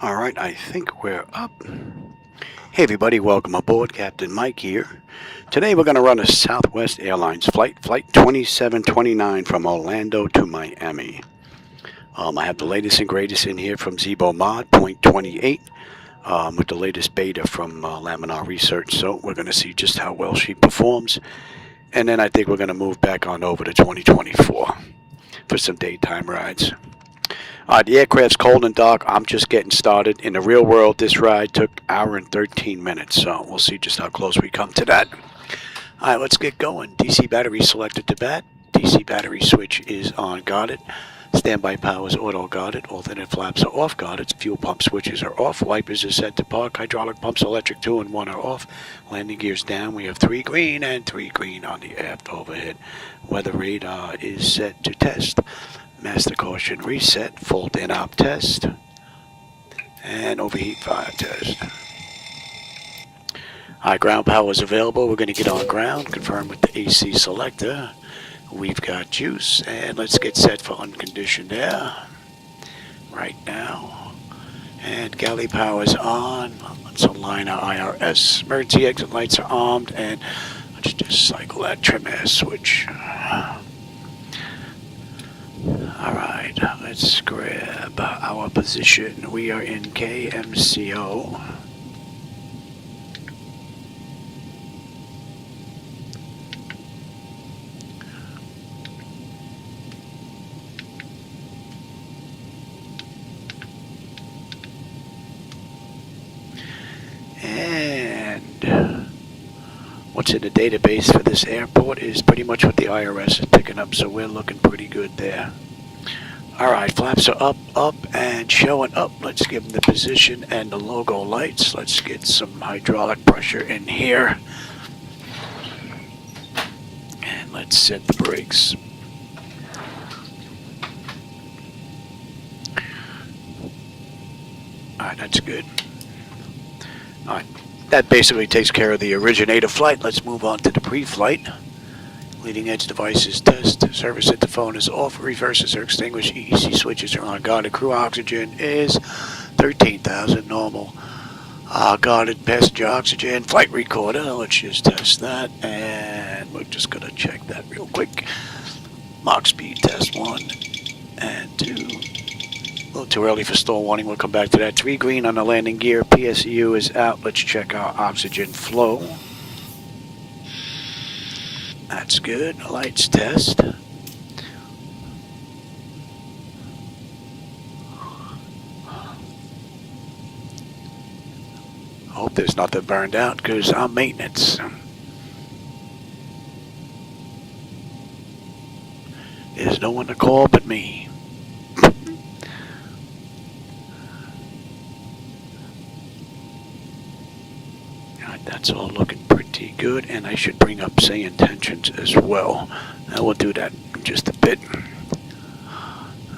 All right, I think we're up. Hey everybody, welcome aboard. Captain Mike here. Today we're going to run a Southwest Airlines flight 2729 from Orlando to Miami. I have the latest and greatest in here from Zibomod 0.28 with the latest beta from Laminar Research. So we're going to see just how well she performs. And then I think we're going to move back on over to 2024 for some daytime rides. The aircraft's cold and dark. I'm just getting started. In the real world, this ride took an hour and 13 minutes, so we'll see just how close we come to that. All right, let's get going. DC battery selected to bat. DC battery switch is on guarded. Standby power is auto guarded. Alternate flaps are off guarded. Fuel pump switches are off. Wipers are set to park. Hydraulic pumps, electric 2 and 1 are off. Landing gears down. We have 3 green and 3 green on the aft overhead. Weather radar is set to test. Master caution reset, full din op test, and overheat fire test. High ground power is available. We're going to get on ground, confirm with the AC selector. We've got juice, and let's get set for unconditioned air right now. And galley power is on. Let's align our IRS. Emergency exit lights are armed, and let's just cycle that trim air switch. Alright, let's grab our position. We are in KMCO. And what's in the database for this airport is pretty much what the IRS is picking up, so we're looking pretty good there. Alright, flaps are up, and showing up. Let's give them the position and the logo lights. Let's get some hydraulic pressure in here. And let's set the brakes. Alright, that's good. Alright, that basically takes care of the originator flight. Let's move on to the pre-flight. Leading edge devices test. Service interphone is off. Reverses are extinguished. EEC switches are on guarded. Crew oxygen is 13,000 normal. Guarded passenger oxygen. Flight recorder. Let's just test that. And we're just going to check that real quick. Mach speed test 1 and 2. A little too early for stall warning. We'll come back to that. 3 green on the landing gear. PSU is out. Let's check our oxygen flow. That's good. Lights test. Hope there's nothing burned out because I'm maintenance. There's no one to call but me. Alright, that's all looking pretty good, and I should bring up SayIntentions as well. Now we'll do that in just a bit.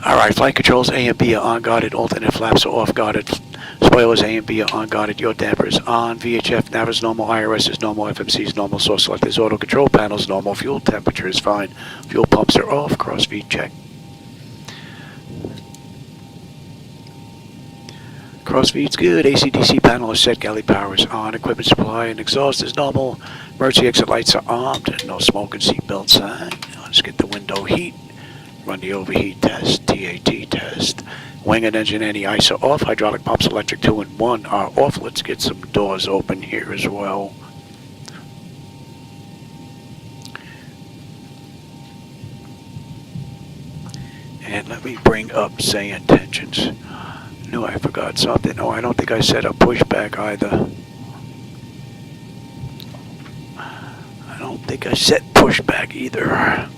Alright, flight controls A and B are on guarded, alternate flaps are off guarded, spoilers A and B are on guarded, your damper is on, VHF nav is normal, IRS is normal, FMC is normal, source selectors, auto control panel is normal, fuel temperature is fine, fuel pumps are off, cross feed check. Cross feed's good, AC/DC panel is set, galley power is on, equipment supply and exhaust is normal, emergency exit lights are armed, no smoke and seatbelt sign. Let's get the window heat, run the overheat test, TAT test, wing and engine anti-ice are off, hydraulic pumps electric 2 and 1 are off. Let's get some doors open here as well. And let me bring up SayIntentions. No, I forgot something. No, I don't think I set up pushback either. I don't think I set pushback either.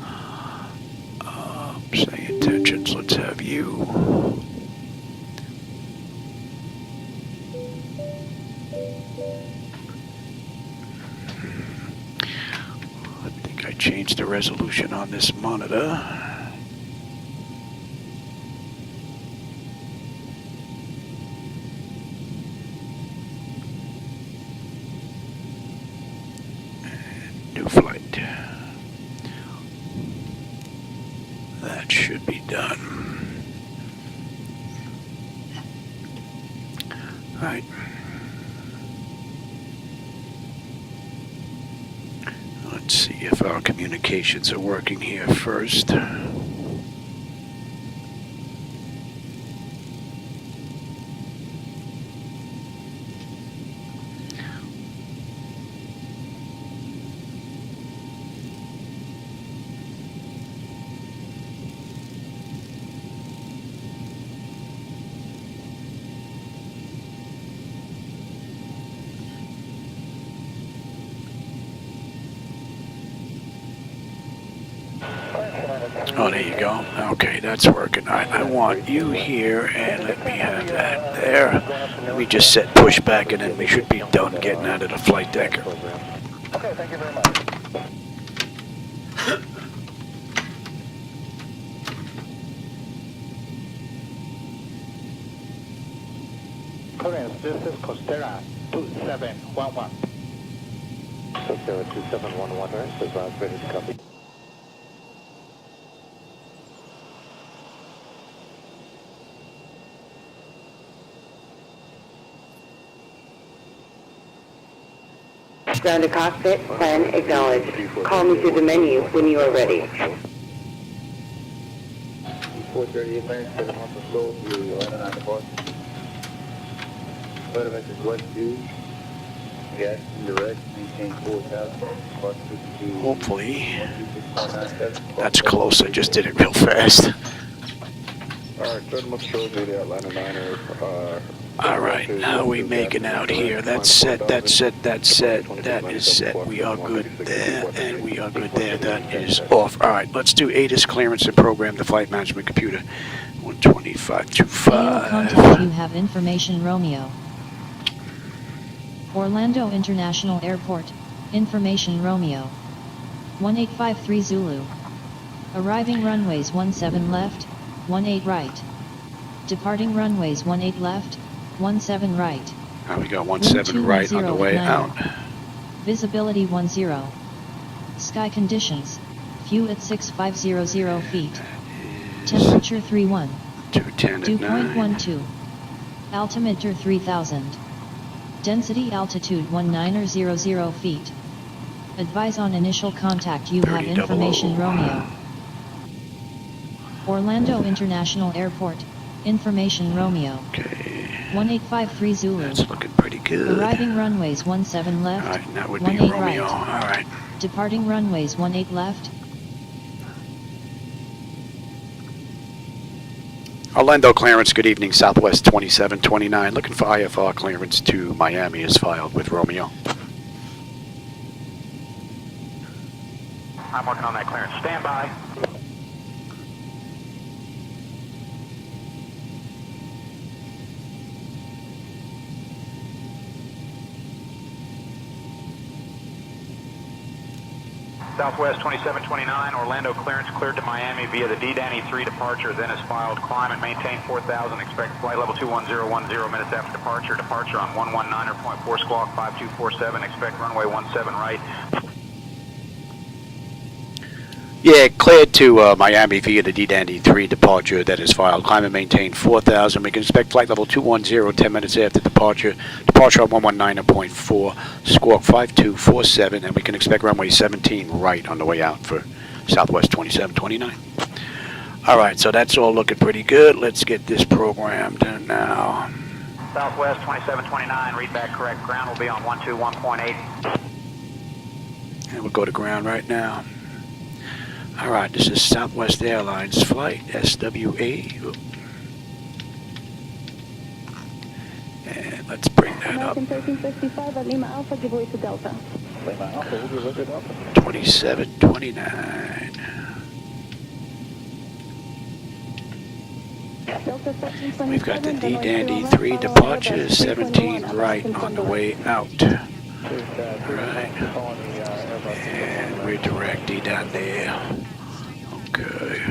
SayIntentions, let's have you. What's the resolution on this monitor? New flight. That should be done. All right. Let's see if our communications are working here first. Oh, there you go. Okay, that's working. I want you here, and let me have that there. Let me just set push back, and then we should be done getting out of the flight deck. Okay, thank you very much. Current, this is Costera 2711. Costera 2711, this is ready to copy. Ground to cockpit, plan acknowledged. Call me through the menu when you are ready. 438 clearance, 7 months of slow, you landing on the bus. Weather message west 2. Gas indirect, maintain 4,000. Bus 52. Hopefully, that's close. I just did it real fast. Alright, 7 months slow, the airliner niner. Alright, how are we making out here? That's set, that's set, that's set, that is set. We are good there, and we are good there. That is off. Alright, let's do ATIS clearance and program the flight management computer. 12525. Contact, you have information Romeo. Orlando International Airport, information Romeo. 1853 Zulu. Arriving runways 17 left, 18 right. Departing runways 18 left, 17 right. Now we got 17 right on the way out. Visibility 10. Sky conditions. View at 6500 feet. Temperature 31. 210 at 9. 2.12. Altimeter 3000. Density altitude 1900 feet. Advise on initial contact. You have information Romeo. Orlando International Airport. Information Romeo. Okay. 1853 Zulu. That's looking pretty good. Arriving runways 17 left. Alright, that would be 18 Romeo. right. Alright. Departing runways 18 left. Orlando clearance, good evening. Southwest 2729. Looking for IFR clearance to Miami is filed with Romeo. I'm working on that clearance. Stand by. Southwest 2729, Orlando clearance cleared to Miami via the D-Danny 3 departure, then is filed. Climb and maintain 4,000. Expect flight level 21010 minutes after departure. Departure on 119.4 squawk 5247. Expect runway 17 right. Yeah, cleared to Miami via the D-Dandy 3 departure that is filed. Climb and maintain 4,000. We can expect flight level 210 10 minutes after departure. Departure on 119.4, squawk 5247, and we can expect runway 17 right on the way out for Southwest 2729. Alright, so that's all looking pretty good. Let's get this programmed now. Southwest 2729, read back correct. Ground will be on 121.8. And we'll go to ground right now. Alright, this is Southwest Airlines Flight, SWA. And let's bring that up. 1355 at Lima Alpha, give way to Delta. Lima Alpha, we'll give way to Delta. 2729. We've got the D-Dandy 3 departure, 17 right on the way out. Alright. And we're directly down there. Okay.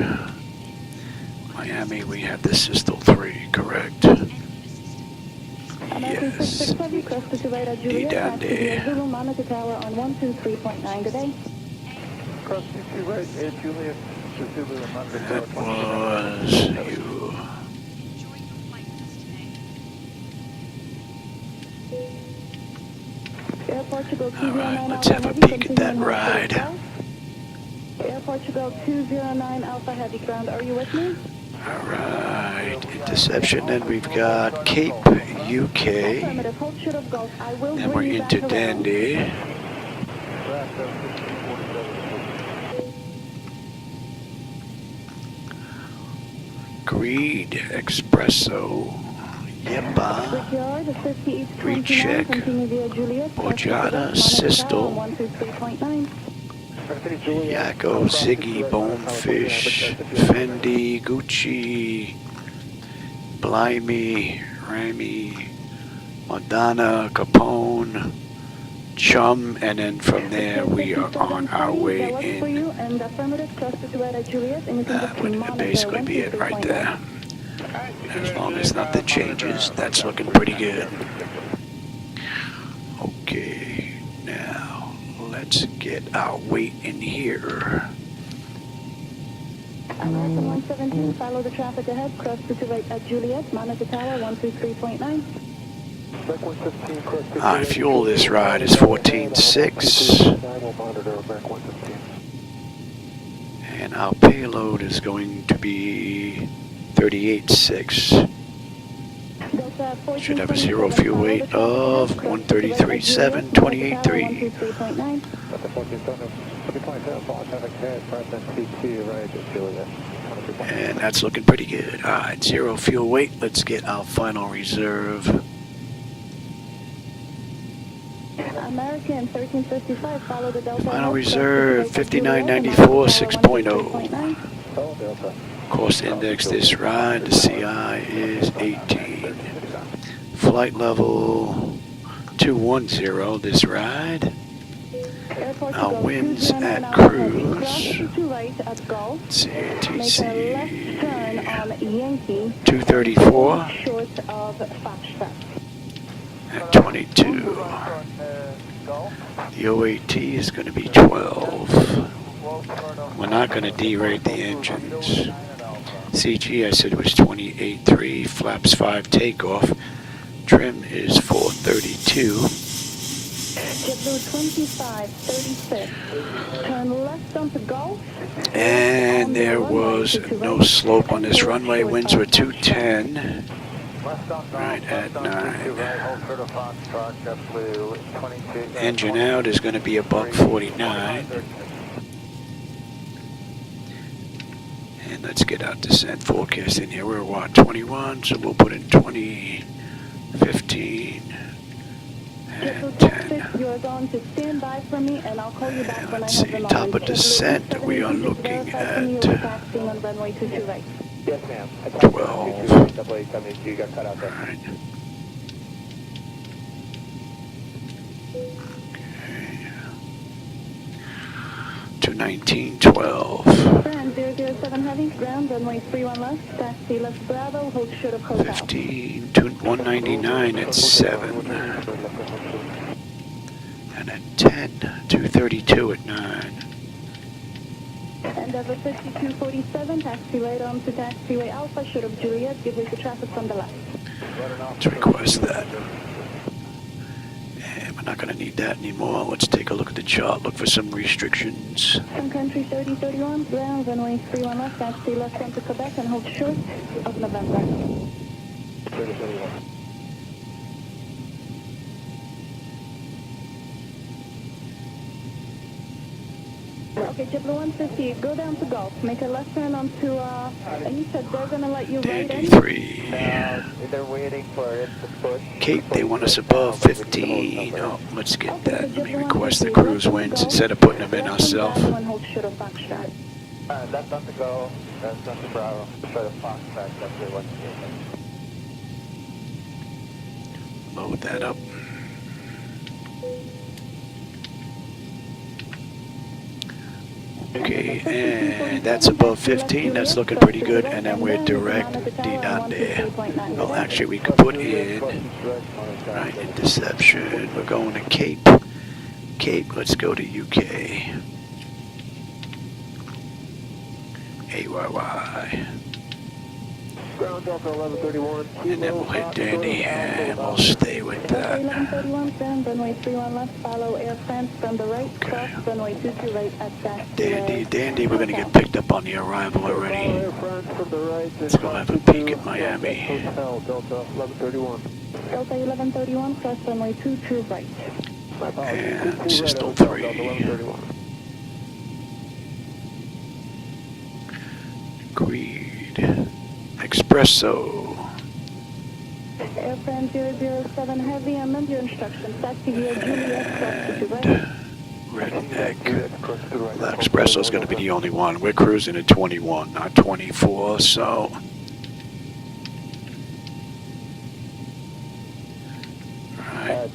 Miami, we have the System 3, correct? Yes. D down there. Zulu Monitor Tower on 123.9. Good day. Cross CC right, Air Juliet, Zulu Monitor Tower. That was you. Air Portugal All right, 209 let's have a Alpha peek at that ride. Air Portugal 209 Alpha Heavy Ground, are you with me? All right, interception. Then we've got Cape UK. Affirmative, hold short of Gulf. I will Then we're bring you into back around. Dandy. Greed Espresso. Yepa. Brickyard, 50 East Greed 29, check. continue via Juliet. Bojada Sistel. 123.9. Yakko, Ziggy, Bonefish, Fendi, Gucci, Blimey, Rami, Madonna, Capone, Chum, and then from there we are on our way in. That would basically be it right there. As long as nothing changes, that's looking pretty good. Okay, now let's get our weight in here. American 117, follow the traffic ahead, cross to right at Juliet, monitor tower 123.9. Our fuel this ride is 14.6. And our payload is going to be 38.6. Should have a zero fuel weight of 133.7, 28.3. And that's looking pretty good. Alright, zero fuel weight. Let's get our final reserve. American 1355, follow the Delta. Final reserve 5994 6.0. Cost index this ride, the CI is 18. Flight level 210 this ride. Our winds at cruise. Let's see, ATC 234 at 22. The OAT is going to be 12. We're not going to derate the engines. CG I said was 28.3, flaps 5 takeoff. Trim is 432. JetBlue 2536. Turn left onto Gulf. And there was no slope on this runway. Winds were 210. Right at 9. Engine out is going to be a $149. And let's get our descent forecast in here. We're what, 21? So we'll put in 20, 15, and 10. You're going to stand by for me, and I'll call you back when I Let's have see, the top knowledge. of descent, we are looking at on runway 22 right. Yes, ma'am. 12. You got cut out there. Right. To 1912. Brand 007 heavy, ground, runway 31 left, taxi left Bravo, hold short of hotel. 15 to 199 at 7. And at 10, 232 at 9. Endeavour 5247, taxi right on to taxiway Alpha, short of Juliet, give way to traffic from the left. Let's request that. And we're not going to need that anymore. Let's take a look at the chart, look for some restrictions. Sun Country 3031, ground, runway 31 left, taxi left onto Quebec, and hold short of November. 3031. Okay, JetBlue 150, go down to Gulf, make a left turn onto, and you said they're going to let you right in? 83. They're waiting for it to push. Cape, they want us above 15. Oh, let's get that. Let me request the cruise winds instead of putting them in ourselves. Left on to go, left on to Bravo. Try to fox back, that's where what's Load that up. Okay, and that's above 15. That's looking pretty good. And then we're direct D dot there. Well, actually, we could put in right interception. We're going to Cape. Cape. Let's go to UK. AYY. Ground Delta 1131. And then we'll hit Dandy, and we'll stay with that. 1131, ground, runway 31 left, follow Air France from the right, Okay. cross runway 22 right at Dandy, we're going to get picked up on the arrival already. Air France from the right. Let's go have a peek at Miami. Hotel Delta 1131. Delta 1131, cross runway 22 right. My apologies. And 22 System right, Hotel 3. Delta 1131. Agreed. Espresso. Air France 007 Heavy, amend your instructions. Taxi via Juliet, cross to right. Redneck. The Espresso's going to be the only one. We're cruising at 21, not 24, so... Right.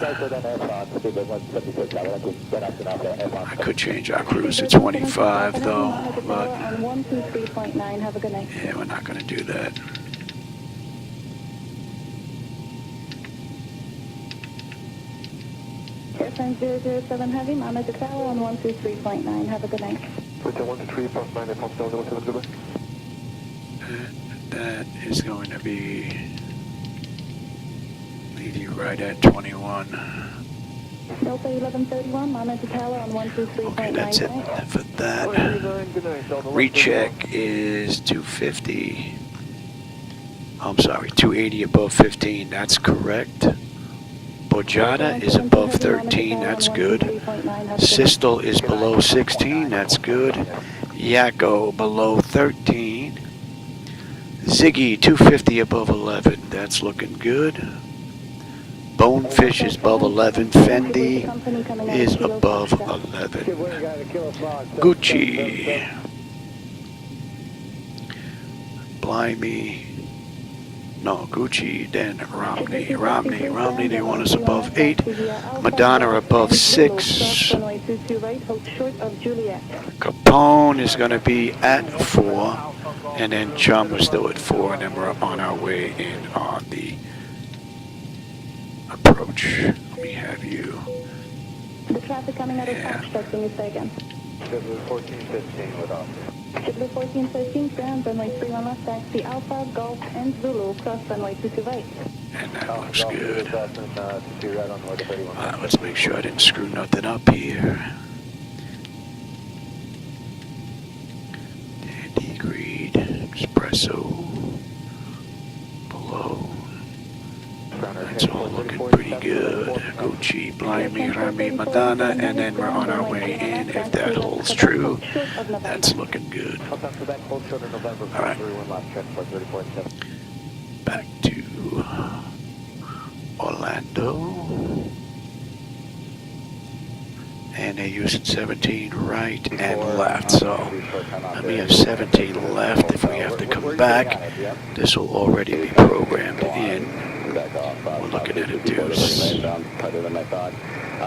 I could change our cruise to 25, though, but... On 123.9, have a good night. Yeah, we're not going to do that. Air France 007 Heavy, monitor tower on 123.9, have a good night. Hotel 123.9, Air France Delta 171. That is going to be... leave you right at 21. Delta 1131, monitor tower on 123.9. Okay, that's it for that. Recheck is 250. I'm sorry, 280 above 15. That's correct. Bojada is above 13. That's good. Sistel is below 16. That's good. Yakko below 13. Ziggy 250 above 11. That's looking good. Bonefish is above 11. Fendi is above 11. Gucci. Blimey. No, Gucci, then Romney. Romney, they want us above 8. Madonna above 6. Capone is going to be at 4. And then Chum is still at 4. And then we're on our way in on the approach. Let me have you. The traffic coming out of Foxtrot, can you say again? Schedule 1415 with off. Schedule 1413, ground, runway 31 left, taxi Alpha, Golf, and Zulu, cross runway 22 right. And that looks good. Let's make sure I didn't screw nothing up here. Dandy Greed, Espresso, below. That's all looking pretty good. Gucci, Blimey, Rami, Madonna, and then we're on our way in. If that holds true, that's looking good. Alright. Back to Orlando. And they're using 17 right and left. So we have 17 left. If we have to come back, this will already be programmed in. We're looking at a deuce. Tighter than I thought.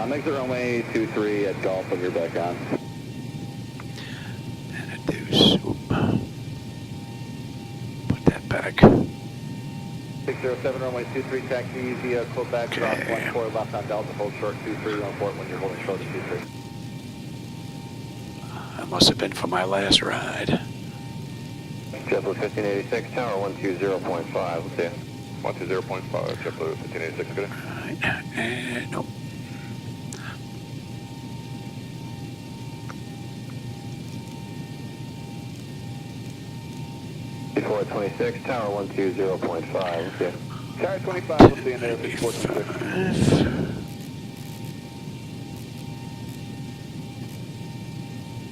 Make the runway 23 at Golf when you're back on. And a deuce. Oop. Put that back. 607 runway 23 taxi via Quebec, cross 14 left on Delta, hold short 23 on port when you're holding short 23. That must have been for my last ride. JetBlue 1586, tower 120.5, let's see. 120.5, JetBlue 1586, good. Alright, and nope. Before 26, tower 120.5, let's see. Tower 25, we'll see in there, 646.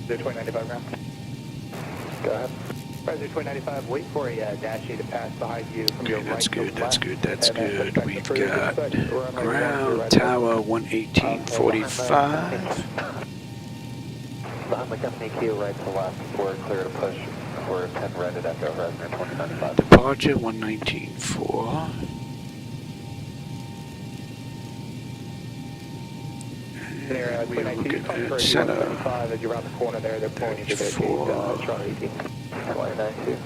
There 2095 ground. Go ahead. President 2095, wait for a dash to pass behind you from your right. That's good, that's good, that's good. We've got ground tower 118.45. Behind the company key right to left, we're clear to push. We're 10 right at Echo, President 2095. Departure 119.4. Looking at center. As you round the corner there, they're pulling into their gate, Charlie 18. 292.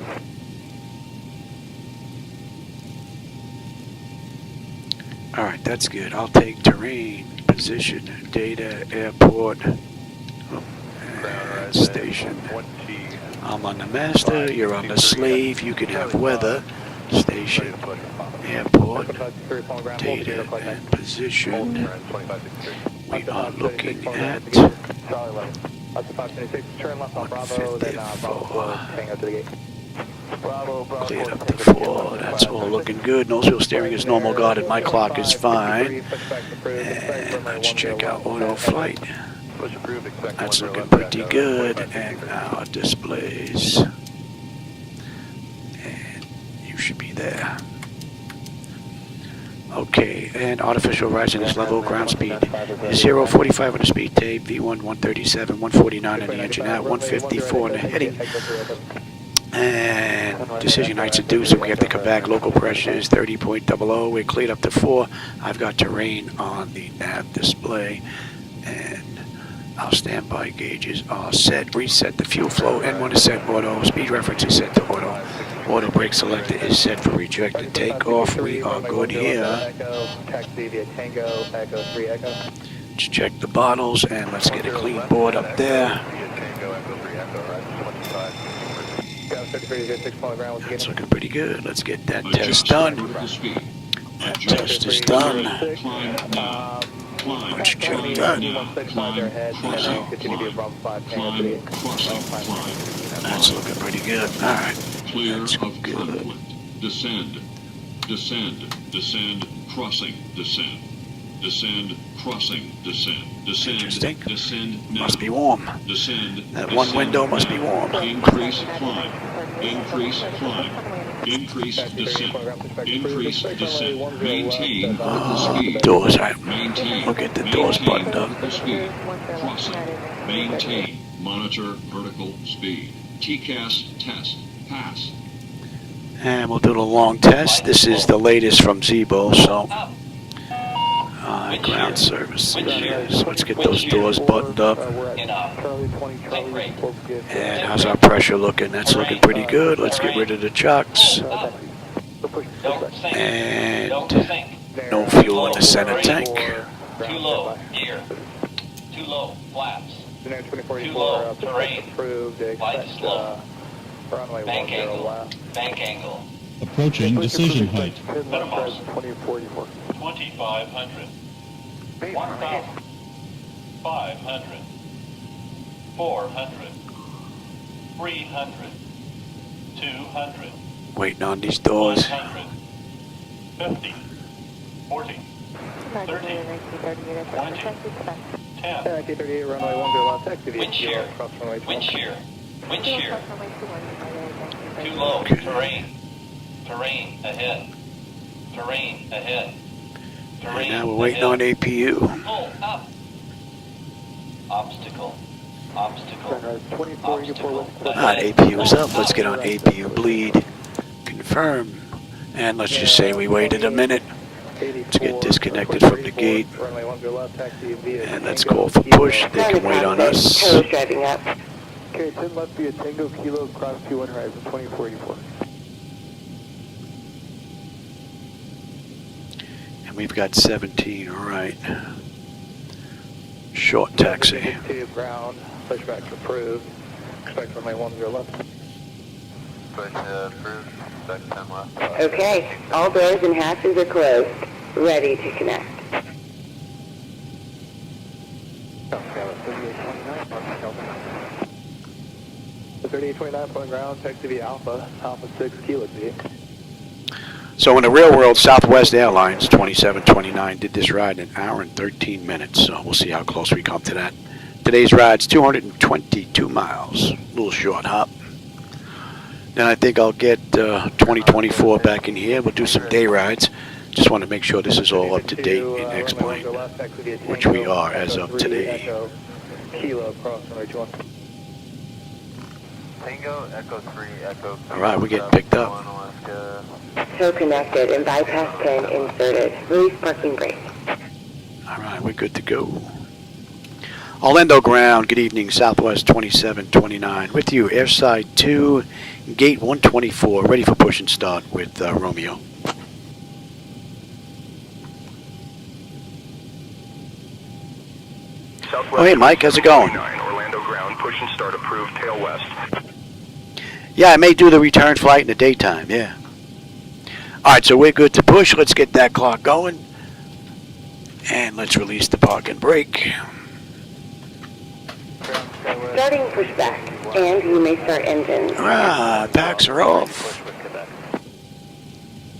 Alright, that's good. I'll take terrain, position, data, airport, and station. I'm on the master, you're on the slave, you can have weather, station, airport, data, and position. We are looking at 154. Cleared up to 4. That's all looking good. Nose wheel steering is normal guarded. My clock is fine. And let's check out auto flight. That's looking pretty good. And our displays. And you should be there. Okay, and artificial rising level. Ground speed is 045 on the speed tape. V1 137, 149 on the engine out, 154 on the heading. And decision heights are due, so we have to come back. Local pressure is 30.00. We're cleared up to 4. I've got terrain on the nav display, and our standby gauges are set. Reset the fuel flow. N1 is set auto. Speed reference is set to auto. Auto brake selector is set for rejected takeoff. We are good here. Let's check the bottles, and let's get a clean board up there. That's looking pretty good. Let's get that test done. That test is done. Let's check that. That's looking pretty good. All right. That's good. Descend. Descend. Descend. Crossing. Descend. Descend. Crossing. Descend. Descend. Interesting. Descend. Now. Must be warm. Descend. That one window must be warm. Increase climb. Increase climb. Increase descent. Increase descent. Maintain vertical speed. Doors, right? Maintain. We'll get the doors buttoned up. Vertical speed. Crossing. Maintain. Monitor vertical speed. TCAS test. Pass. And we'll do the long test. This is the latest from Zibo, so ground services. So let's get those doors buttoned up. And how's our pressure looking? That's looking pretty good. Let's get rid of the chocks. And no fuel in the center tank. Too low, gear. Too low, flaps. Too low, terrain. Flight slow. Bank angle. Bank angle. Approaching decision height. Minimums. 2,500. 1,000. 500. 400. 300. 200. Waiting on these doors. 100. 50. 40. 30. 20. 10. 1938, runway 10 left, taxi Wind shear. cross runway 12. Wind shear. Wind shear. Too low. Terrain. Terrain ahead. Terrain ahead. And Terrain now we're waiting ahead. on APU. Pull up. Obstacle. Obstacle. Sunrise 2484 Obstacle. Alright, APU is up. Let's get on APU bleed. Confirm. And let's just say we waited a minute to get disconnected from the gate. Runway 10 left, taxi via And let's call for push. They can wait on us. Toes driving up. Okay, 10 left via Tango Kilo, cross 21 horizon 2484. And we've got 17, alright. Short taxi. To ground, pushback approved. Expect runway 10 left. Push approved. Back 10 left. Okay, all doors and hatches are closed. Ready to connect. 3829, point ground, taxi via Alpha, Alpha 6, Kilo V. So in the real world, Southwest Airlines 2729 did this ride in an hour and 13 minutes. So we'll see how close we come to that. Today's ride's 222 miles. A little short hop. Then I think I'll get 2024 back in here. We'll do some day rides. Just want to make sure this is all up to date in X-Plane, which we are as of today. Kilo, cross runway 21. Tango, Echo 3, Echo 3. All right, we're getting picked up. Toe connected and bypass pin inserted. Release parking brake. All right, we're good to go. Orlando ground, good evening, Southwest 2729. With you, airside 2, gate 124, ready for push and start with Romeo. Southwest Oh, hey, Mike, how's it going? Orlando ground, push and start approved, tail west. Yeah, I may do the return flight in the daytime, yeah. All right, so we're good to push. Let's get that clock going. And let's release the park and brake. Starting pushback, and you may start engines. Ah, packs are off.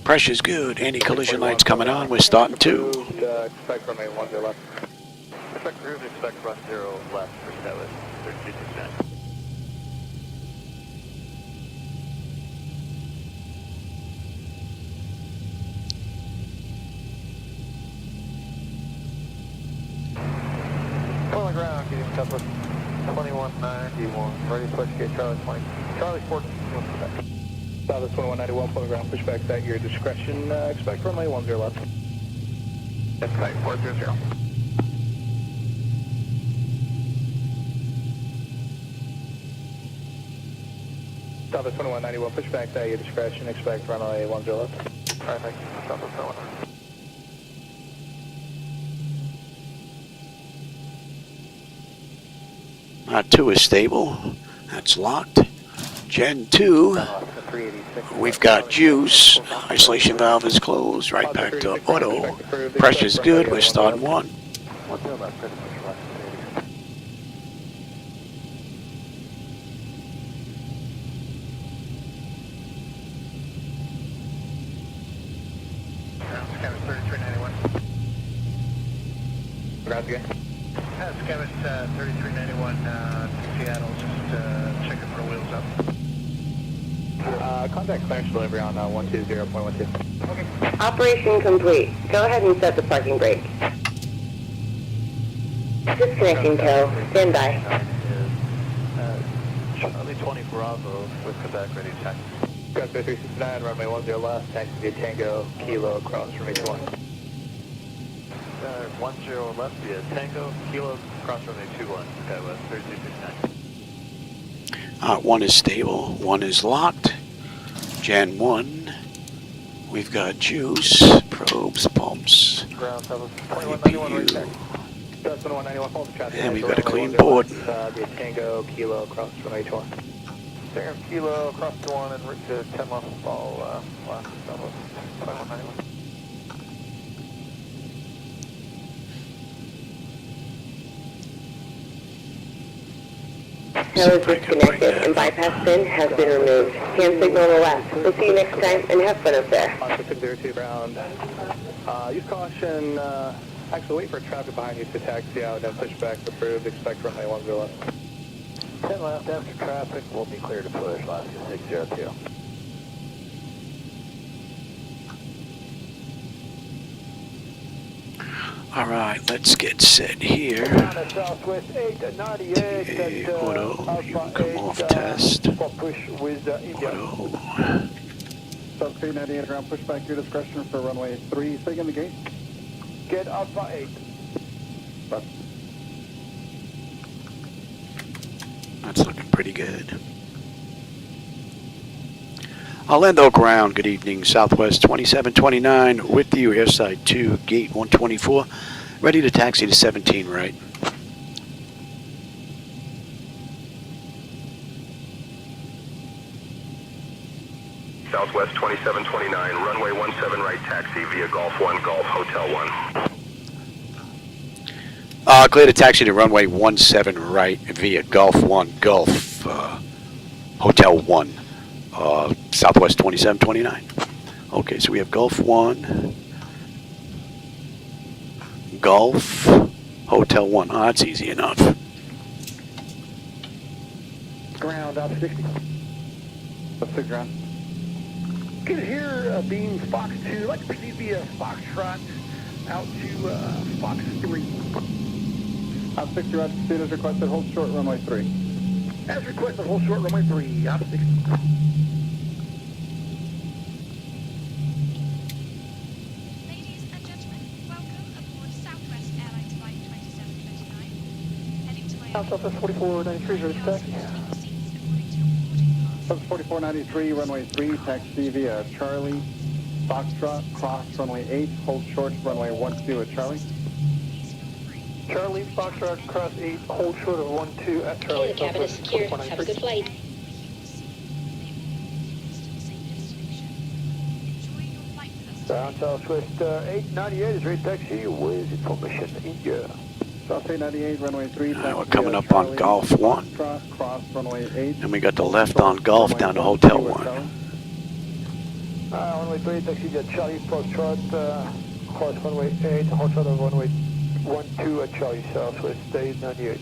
Pressure's good. Anti-collision lights coming on. We're starting 2. Expect runway 10 left. Expect approved, expect run 0 left for Southwest 3269. On the ground, getting Southwest 2191, ready to push, get Charlie 20. Charlie 14, Quebec. Southwest 2191, pull the ground, pushback at your discretion. Expect runway 10 left. That's right, 400. Southwest 2191, pushback at your discretion. Expect runway 10 left. All right, thank you. Southwest 21. 2 is stable. That's locked. Gen 2, we've got juice. Isolation valve is closed. Right back to auto. Pressure's good. We're starting 1. Scabbers 3391. Ground again. Scabbers 3391 Seattle, just checking for wheels up. Contact clearance delivery on 120.12. Okay. Operation complete. Go ahead and set the parking brake. Disconnecting tow. Stand by. Charlie 20 Bravo with Quebec ready to taxi. Ground 369, runway 10 left. Taxi via Tango, Kilo, across runway 21. 10 left via Tango, Kilo, cross runway 21, Southwest 3269. 1 is stable. 1 is locked. Gen 1, we've got juice, probes, pumps. Ground Southwest 2191 right taxi. Southwest 2191, hold the traffic. And we've got a clean board. Via Tango, Kilo, across runway 21. Tango, Kilo, across 21 and route to 10 left, fall left, Southwest 2191. Tow is disconnected and bypass pin has been removed. Hand signal on the left. We'll see you next time and have fun up there. 602 ground. Use caution. Actually, wait for traffic behind you to taxi out and push back approved. Expect runway 10 left. 10 left after traffic, we'll be clear to push, Alaska 602. All right, let's get set here. Southwest 898 Auto, you can come off test. For push with India. Auto. South 398 ground, push back your discretion for runway 3. Stay in the gate. Get Alpha 8. Left. That's looking pretty good. Orlando ground, good evening, Southwest 2729, with you, airside 2, gate 124, ready to taxi to 17 right. Southwest 2729, runway 17 right, taxi via Golf 1, Golf, Hotel 1. Clear to taxi to runway 17 right via Golf 1, Golf, Hotel 1, Southwest 2729. Okay, so we have Golf 1, Golf, Hotel 1. Oh, that's easy enough. Ground, out 60. Let's take ground. Can hear beam Fox 2. I'd like to proceed via Foxtrot out to Fox 3. Op 60 right, speed as requested, hold short, runway 3. As requested, hold short, runway 3, op 60. Ladies and gentlemen, welcome aboard Southwest Airlines Flight 2729. Heading Southwest 4493, ready for taxi. Southwest 4493, runway 3, taxi via Charlie, Foxtrot, cross runway 8, hold short, runway 12 at Charlie. Charlie, Foxtrot, cross 8, hold short of 12 at Charlie. Okay, the cabin is secure. Have a good flight. Ground Southwest 898 is ready taxi with information India. South 898, runway 3. We're coming up on Golf 1. Cross runway 8. And we got the left on Golf down to Hotel 1. Runway 3, taxi via Charlie, Foxtrot, cross runway 8, hold short of runway 12 at Charlie, Southwest 898.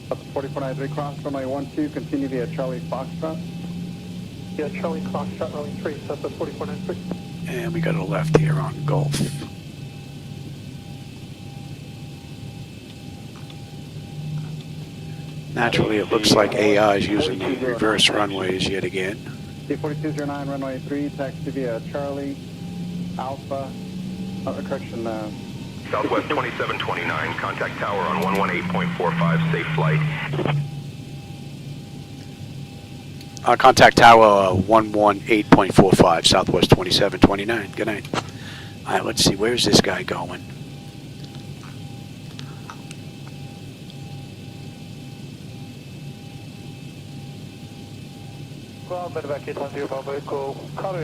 Up 4493, cross runway 12, continue via Charlie, Foxtrot. Yeah, Charlie, Foxtrot, runway 3, Southwest 4493. And we got a left here on Golf. Naturally, it looks like AI is using the reverse runways yet again. C4209, runway 3, taxi via Charlie, Alpha, correction, Southwest 2729, contact tower on 118.45, safe flight. Contact tower 118.45, Southwest 2729. Good night. All right, let's see. Where's this guy going?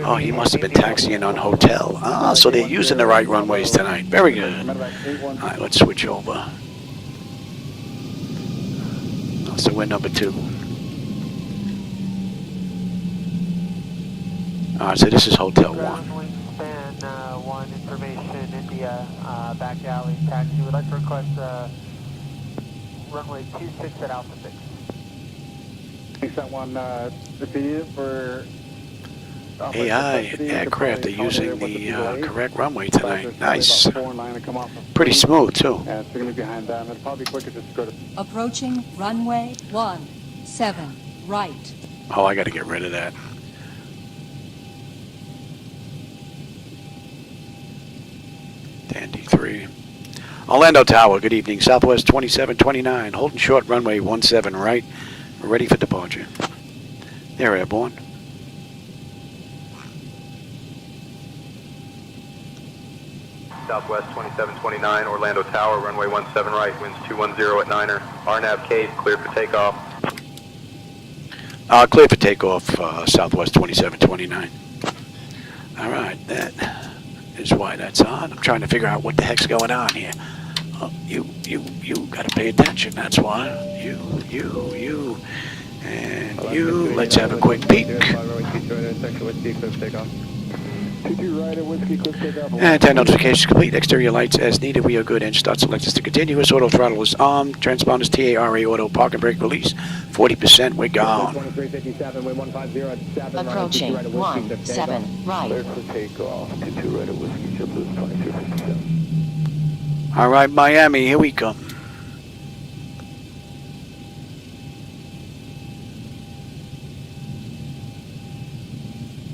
Oh, he must have been taxiing on Hotel. Ah, so they're using the right runways tonight. Very good. All right, let's switch over. So we're number 2. All right, so this is Hotel 1. Span 1, information, India, back alley, taxi. Would like to request runway 26 at Alpha 6. Thanks, that one, repeated for... AI aircraft are using the correct runway tonight. Nice. Pretty smooth, too. Yeah, it's going to be behind them. It'll probably be quicker just to go to... Approaching runway 17, right. Oh, I got to get rid of that. Dandy 3. Orlando Tower, good evening. Southwest 2729, holding short runway 17 right. We're ready for departure. They're airborne. Southwest 2729, Orlando Tower, runway 17 right, winds 210 at Niner. RNAV case, cleared for takeoff. Clear for takeoff, Southwest 2729. All right, that is why that's on. I'm trying to figure out what the heck's going on here. Oh, you got to pay attention. That's why. You, and you. Let's have a quick peek. Antenna notifications complete. Exterior lights as needed. We are good. Engine start selectors to continuous. Auto throttle is armed. Transponders TARA auto park and brake release. 40%. We're gone. Approaching 17 right. All right, Miami. Here we come.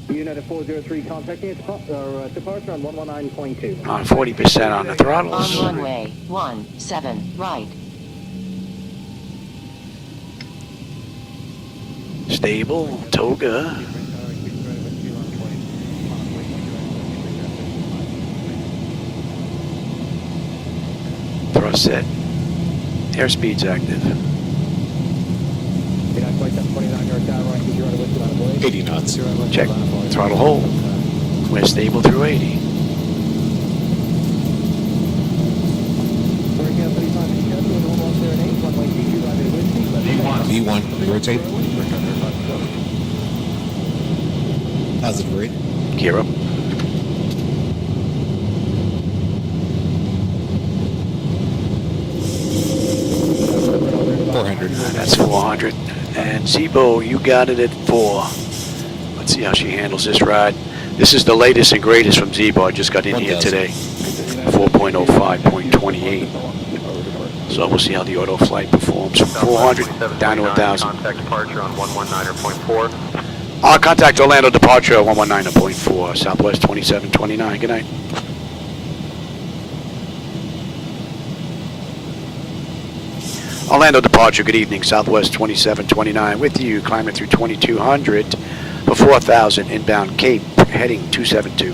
United 403 contacting departure on 119.2. On 40% on the throttles. On runway 17 right. Stable, toga. Thrust set. Airspeed's active. 80 knots. Check. Throttle hold. We're stable through 80. V1, rotate. Positive rate. Gear up. That's 400. And Zibo, you got it at 4. Let's see how she handles this ride. This is the latest and greatest from Zibo. I just got in here today. 4.05.28. So we'll see how the auto flight performs. From 400 down to 1,000. Contact departure on 119.4. Contact Orlando departure 119.4, Southwest 2729. Good night. Orlando departure, good evening, Southwest 2729 with you, climbing through 2200 for 4,000 inbound Cape, heading 272.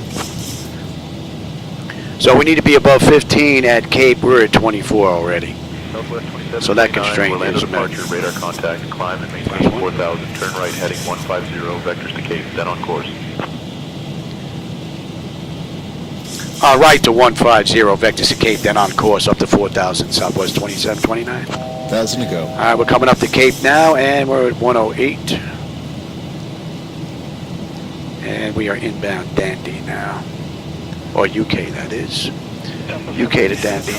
So we need to be above 15 at Cape, we're at 24 already. So that constraint is met. Departure, radar contact, climb and maintain 4,000, turn right heading 150, vectors to Cape, then on course. Right to 150, vectors to Cape, then on course up to 4,000, Southwest 2729. 1,000 to go. Alright, we're coming up to Cape now, and we're at 108. And we are inbound Dandy now. Or UK, that is. UK to Dandy.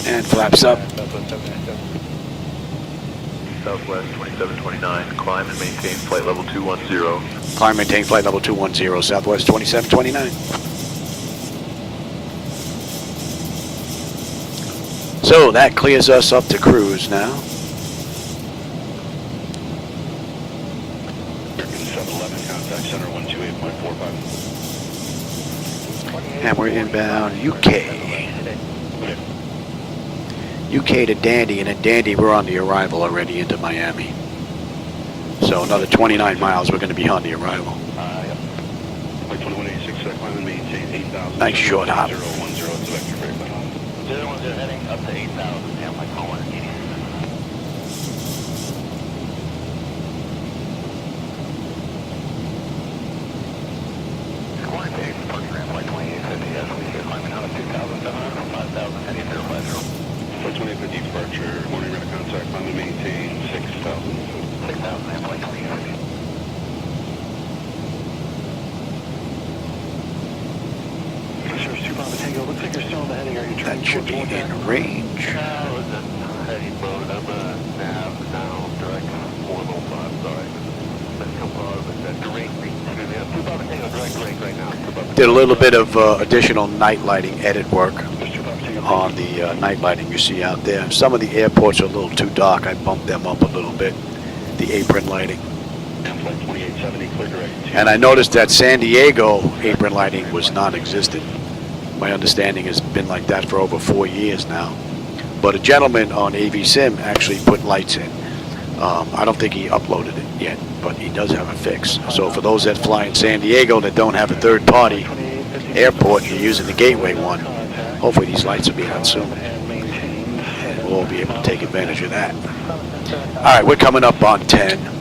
And flaps up. Southwest 2729, climb and maintain flight level 210. Climb, maintain flight level 210, Southwest 2729. So that clears us up to cruise now. 711, contact center 128.45. And we're inbound UK. UK to Dandy, and at Dandy we're on the arrival already into Miami. So another 29 miles we're going to be on the arrival. Nice short hop. 010 heading up to 8,000, and my call 180. Departure, morning radar contact, climb and maintain 6,000. 6,000, and flight 2050. Looks like you're still in the heading. Are you trying That should be in range. Heading mode. I'm nav now, direct 405, sorry. Let's come on with that direct range. 2,000 Tango, direct range right now. Did a little bit of additional night lighting edit work on the night lighting you see out there. Some of the airports are a little too dark. I bumped them up a little bit, the apron lighting. And I noticed that San Diego apron lighting was non-existent. My understanding has been like that for over 4 years now. But a gentleman on AVSim actually put lights in. I don't think he uploaded it yet, but he does have a fix. So for those that fly in San Diego that don't have a third-party airport, you're using the gateway one, hopefully these lights will be on soon. And we'll all be able to take advantage of that. All right, we're coming up on 10.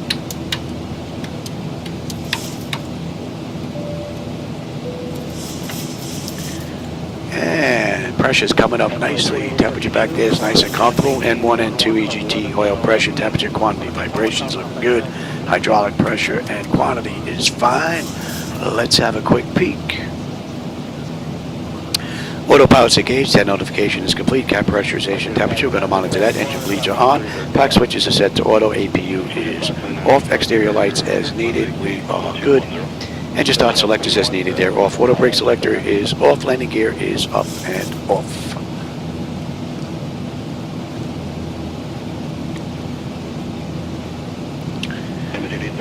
And pressure's coming up nicely. Temperature back there is nice and comfortable. N1, N2, EGT, oil pressure, temperature, quantity, vibrations look good. Hydraulic pressure and quantity is fine. Let's have a quick peek. Autopilot's engaged, that notification is complete. Cap pressurization, temperature, we're going to monitor that. Engine bleeds are on. Pack switches are set to auto. APU is off. Exterior lights as needed. We are good. Engine start selectors as needed. They're off. Auto brake selector is off. Landing gear is up and off.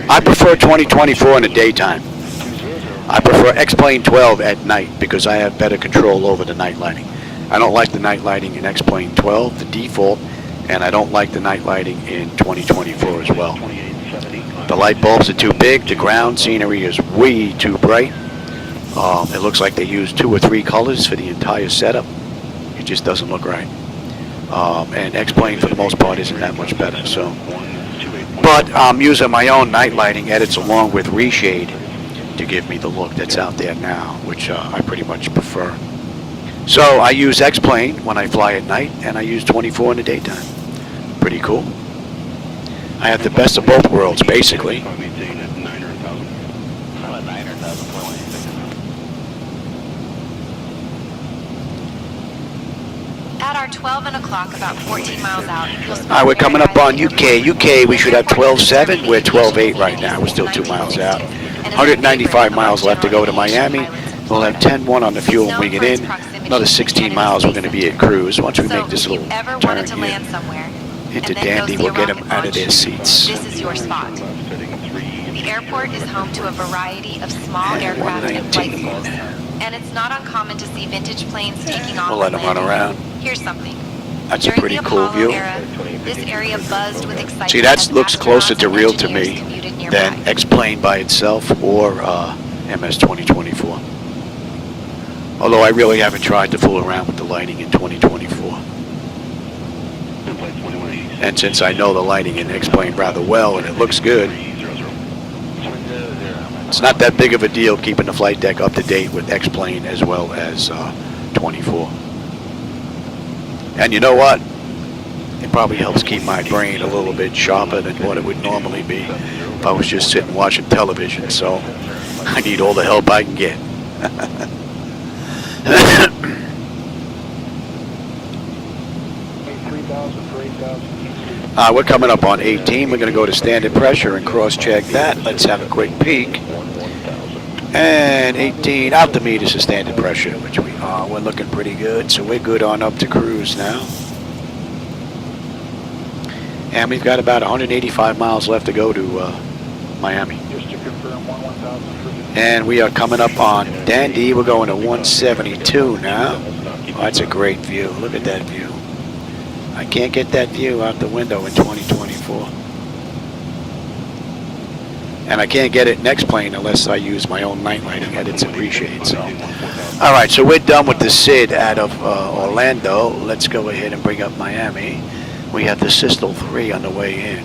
I prefer 2024 in the daytime. I prefer X-Plane 12 at night because I have better control over the night lighting. I don't like the night lighting in X-Plane 12, the default, and I don't like the night lighting in 2024 as well. The light bulbs are too big, the ground scenery is way too bright. It looks like they use 2 or 3 colors for the entire setup. It just doesn't look right. And X-Plane for the most part isn't that much better. So, but I'm using my own night lighting edits along with reshade to give me the look that's out there now, which I pretty much prefer. So I use X-Plane when I fly at night, and I use 24 in the daytime. Pretty cool. I have the best of both worlds, basically. At our 12 and o'clock, about 14 miles out, you'll spot. All right, we're coming up on UK. UK, we should have 12.7. We're 12.8 right now. We're still 2 miles out. 195 miles left to go to Miami. We'll have 10-1 on the fuel when we get in. Another 16 miles, we're going to be at cruise. Once we make this little turn here into Dandy, we'll get them out of their seats. This is your spot. The airport is home to a variety of small aircraft and flight schools, and it's not uncommon to see vintage planes taking off. We'll let them run around. Here's something. That's a pretty cool view. This area buzzed with excitement. See, that looks closer to real to me than X-Plane by itself or MS 2024. Although I really haven't tried to fool around with the lighting in 2024. And since I know the lighting in X-Plane rather well and it looks good, it's not that big of a deal keeping the flight deck up to date with X-Plane as well as 24. And you know what? It probably helps keep my brain a little bit sharper than what it would normally be if I was just sitting watching television. So I need all the help I can get. We're coming up on 18. We're going to go to standard pressure and cross-check that. Let's have a quick peek. And 18 out the meters of standard pressure, which we are. We're looking pretty good, so we're good on up to cruise now. And we've got about 185 miles left to go to Miami. Just to confirm, 11000. And we are coming up on Dandy. We're going to 172 now. Oh, that's a great view. Look at that view. I can't get that view out the window in 2024. And I can't get it in X-Plane unless I use my own night lighting edits and reshades. So, all right, so we're done with the SID out of Orlando. Let's go ahead and bring up Miami. We have the Systel 3 on the way in,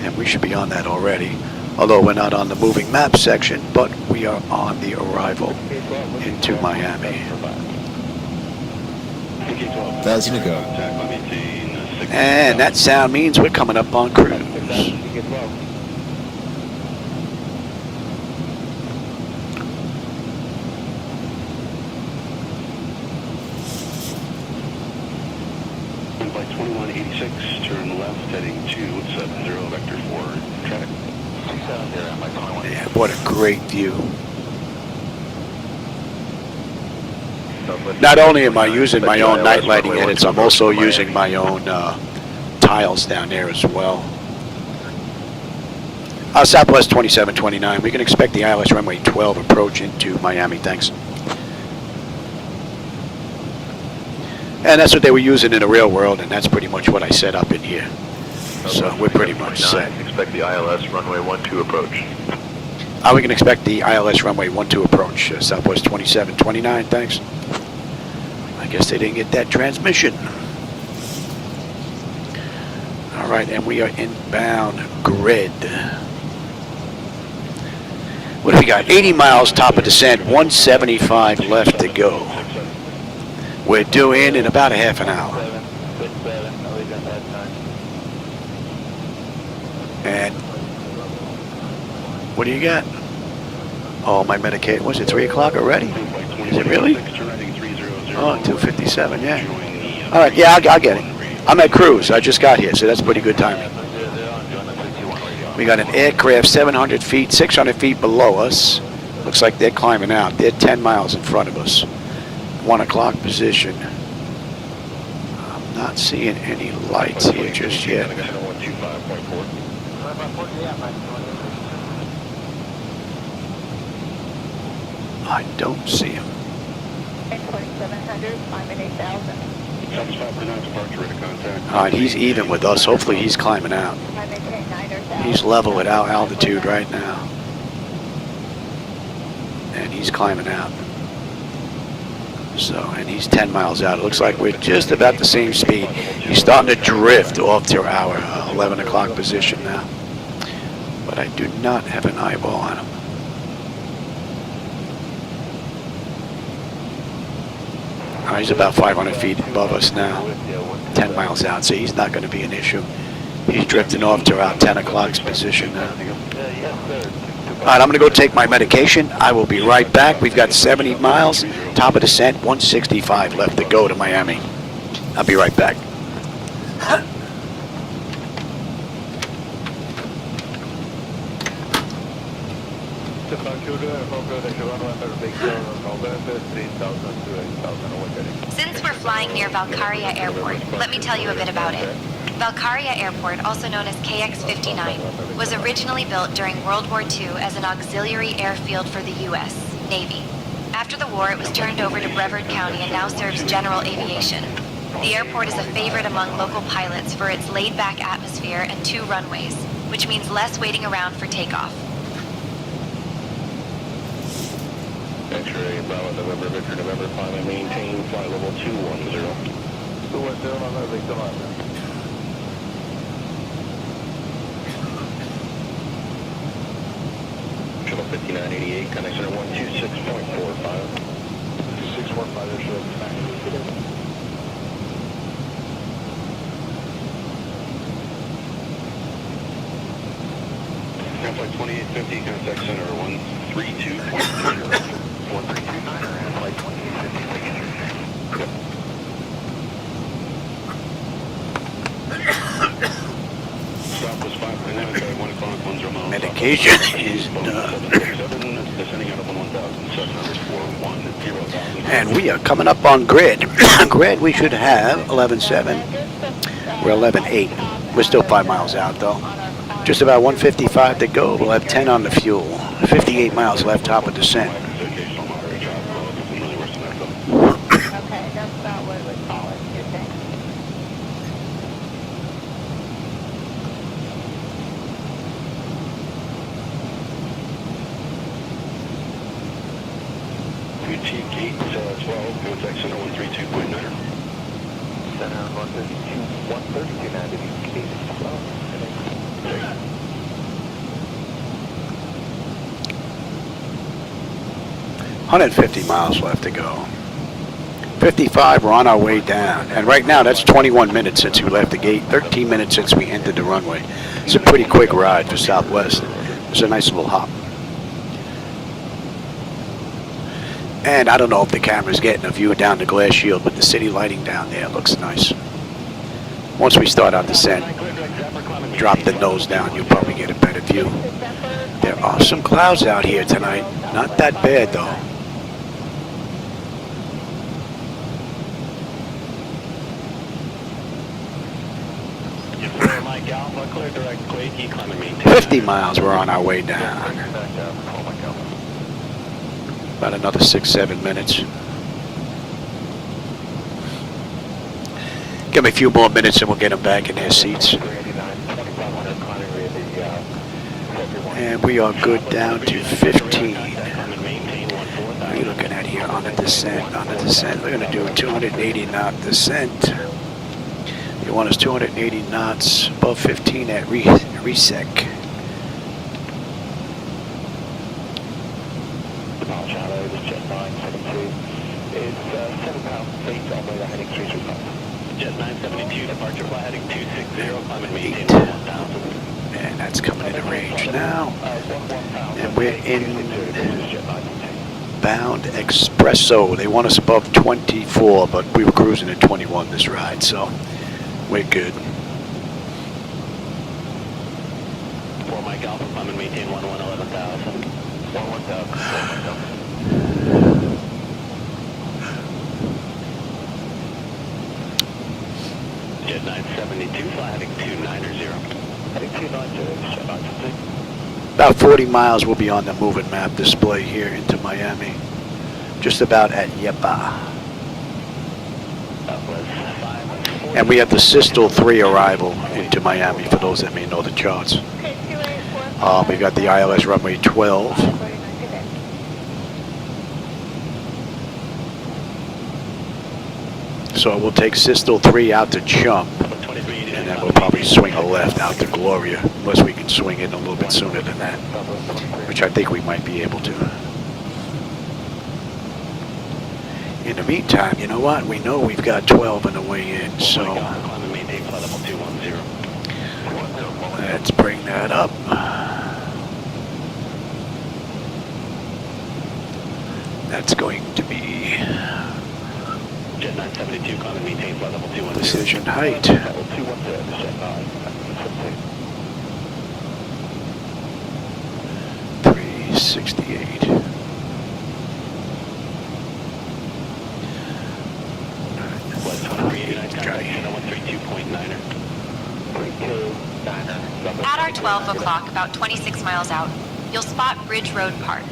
and we should be on that already. Although we're not on the moving map section, but we are on the arrival into Miami. 1,000 to go. And that sound means we're coming up on cruise. Flight 2186, turn left, heading 270, vector 4, traffic. Yeah, what a great view. Not only am I using my own night lighting edits, I'm also using my own tiles down there as well. Southwest 2729, we can expect the ILS runway 12 approach into Miami, thanks. And that's what they were using in the real world, and that's pretty much what I set up in here. So we're pretty much set. Expect the ILS runway 12 approach. We can expect the ILS runway 12 approach, Southwest 2729, thanks. I guess they didn't get that transmission. All right, and we are inbound grid. What do we got? 80 miles top of descent, 175 left to go. We're due in about a half an hour. And what do you got? Oh, my Medicaid. Was it 3 o'clock already? Is it really? Oh, 2:57, yeah. All right, yeah, I'll get it. I'm at cruise. I just got here, so that's pretty good timing. We got an aircraft 700 feet, 600 feet below us. Looks like they're climbing out. They're 10 miles in front of us. 1 o'clock position. I'm not seeing any lights here just yet. I don't see him. 2700, I'm at 8000. All right, he's even with us. Hopefully he's climbing out. He's level at our altitude right now. And he's climbing out. So, and he's 10 miles out. It looks like we're just about the same speed. He's starting to drift off to our 11 o'clock position now. But I do not have an eyeball on him. He's about 500 feet above us now, 10 miles out, so he's not going to be an issue. He's drifting off to our 10 o'clock position now. All right, I'm going to go take my medication. I will be right back. We've got 70 miles, top of descent, 165 left to go to Miami. I'll be right back. Since we're flying near Valkaria Airport, let me tell you a bit about it. Valkaria Airport, also known as KX-59, was originally built during World War II as an auxiliary airfield for the U.S. Navy. After the war, it was turned over to Brevard County and now serves general aviation. The airport is a favorite among local pilots for its laid-back atmosphere and 2 runways, which means less waiting around for takeoff. X-ray, Bravo, November, Victor, November, finally maintain flight level 210. 210, November, Victor, November. Shuttle 5988, contact center 126.45. 645, there should be 988. Flight 2850, contact center 132.9. 1329 and flight 2850. Southwest 599, 1 o'clock, 10 miles. Medication is done. Descending out of 1,741, And we are coming up on grid. Grid, we should have 11.7. We're 11.8. We're still 5 miles out, though. Just about 155 to go. We'll have 10 on the fuel. 58 miles left, top of descent. Okay, that's about what we call it, you think? Chief Gate 12, contact center 132.9. Center 132.9, gate 12. 150 miles left to go. 55, we're on our way down. And right now, that's 21 minutes since we left the gate, 13 minutes since we entered the runway. It's a pretty quick ride for Southwest. It's a nice little hop. And I don't know if the camera's getting a view down the glass shield, but the city lighting down there looks nice. Once we start our descent, drop the nose down, you'll probably get a better view. There are some clouds out here tonight. Not that bad, though. Mike Alpha, clear direct quake, climbing maintain. 50 miles, we're on our way down. About another 6-7 minutes. Give me a few more minutes and we'll get them back in their seats. And we are good down to 15. What are you looking at here on the descent? On the descent, we're going to do a 280 knot descent. You want us 280 knots above 15 at resec. Charlie, this jet 972 is 7 pounds, 8 on way to heading 335. Jet 972, departure flight heading 260, climb and maintain 1000. And that's coming into range now. And we're in bound Expresso. They want us above 24, but we were cruising at 21 this ride, so we're good. 4 Mike Alpha, climb and maintain 11,000. 11,000. Jet 972, fly heading 290. Heading 290, jet 972. About 40 miles will be on the moving map display here into Miami. Just about at Yepa. And we have the Systel 3 arrival into Miami, for those that may know the charts. We got the ILS runway 12. So we'll take Systel 3 out to Chump, and then we'll probably swing a left out to Gloria, unless we can swing in a little bit sooner than that, which I think we might be able to. In the meantime, you know what? We know we've got 12 on the way in, so let's bring that up. That's going to be Jet 972, climb and maintain flight level 210. decision height. Level 210, jet 368. Flight 2389, contact 132.9er. At our 12 o'clock, about 26 miles out, you'll spot Bridge Road Park.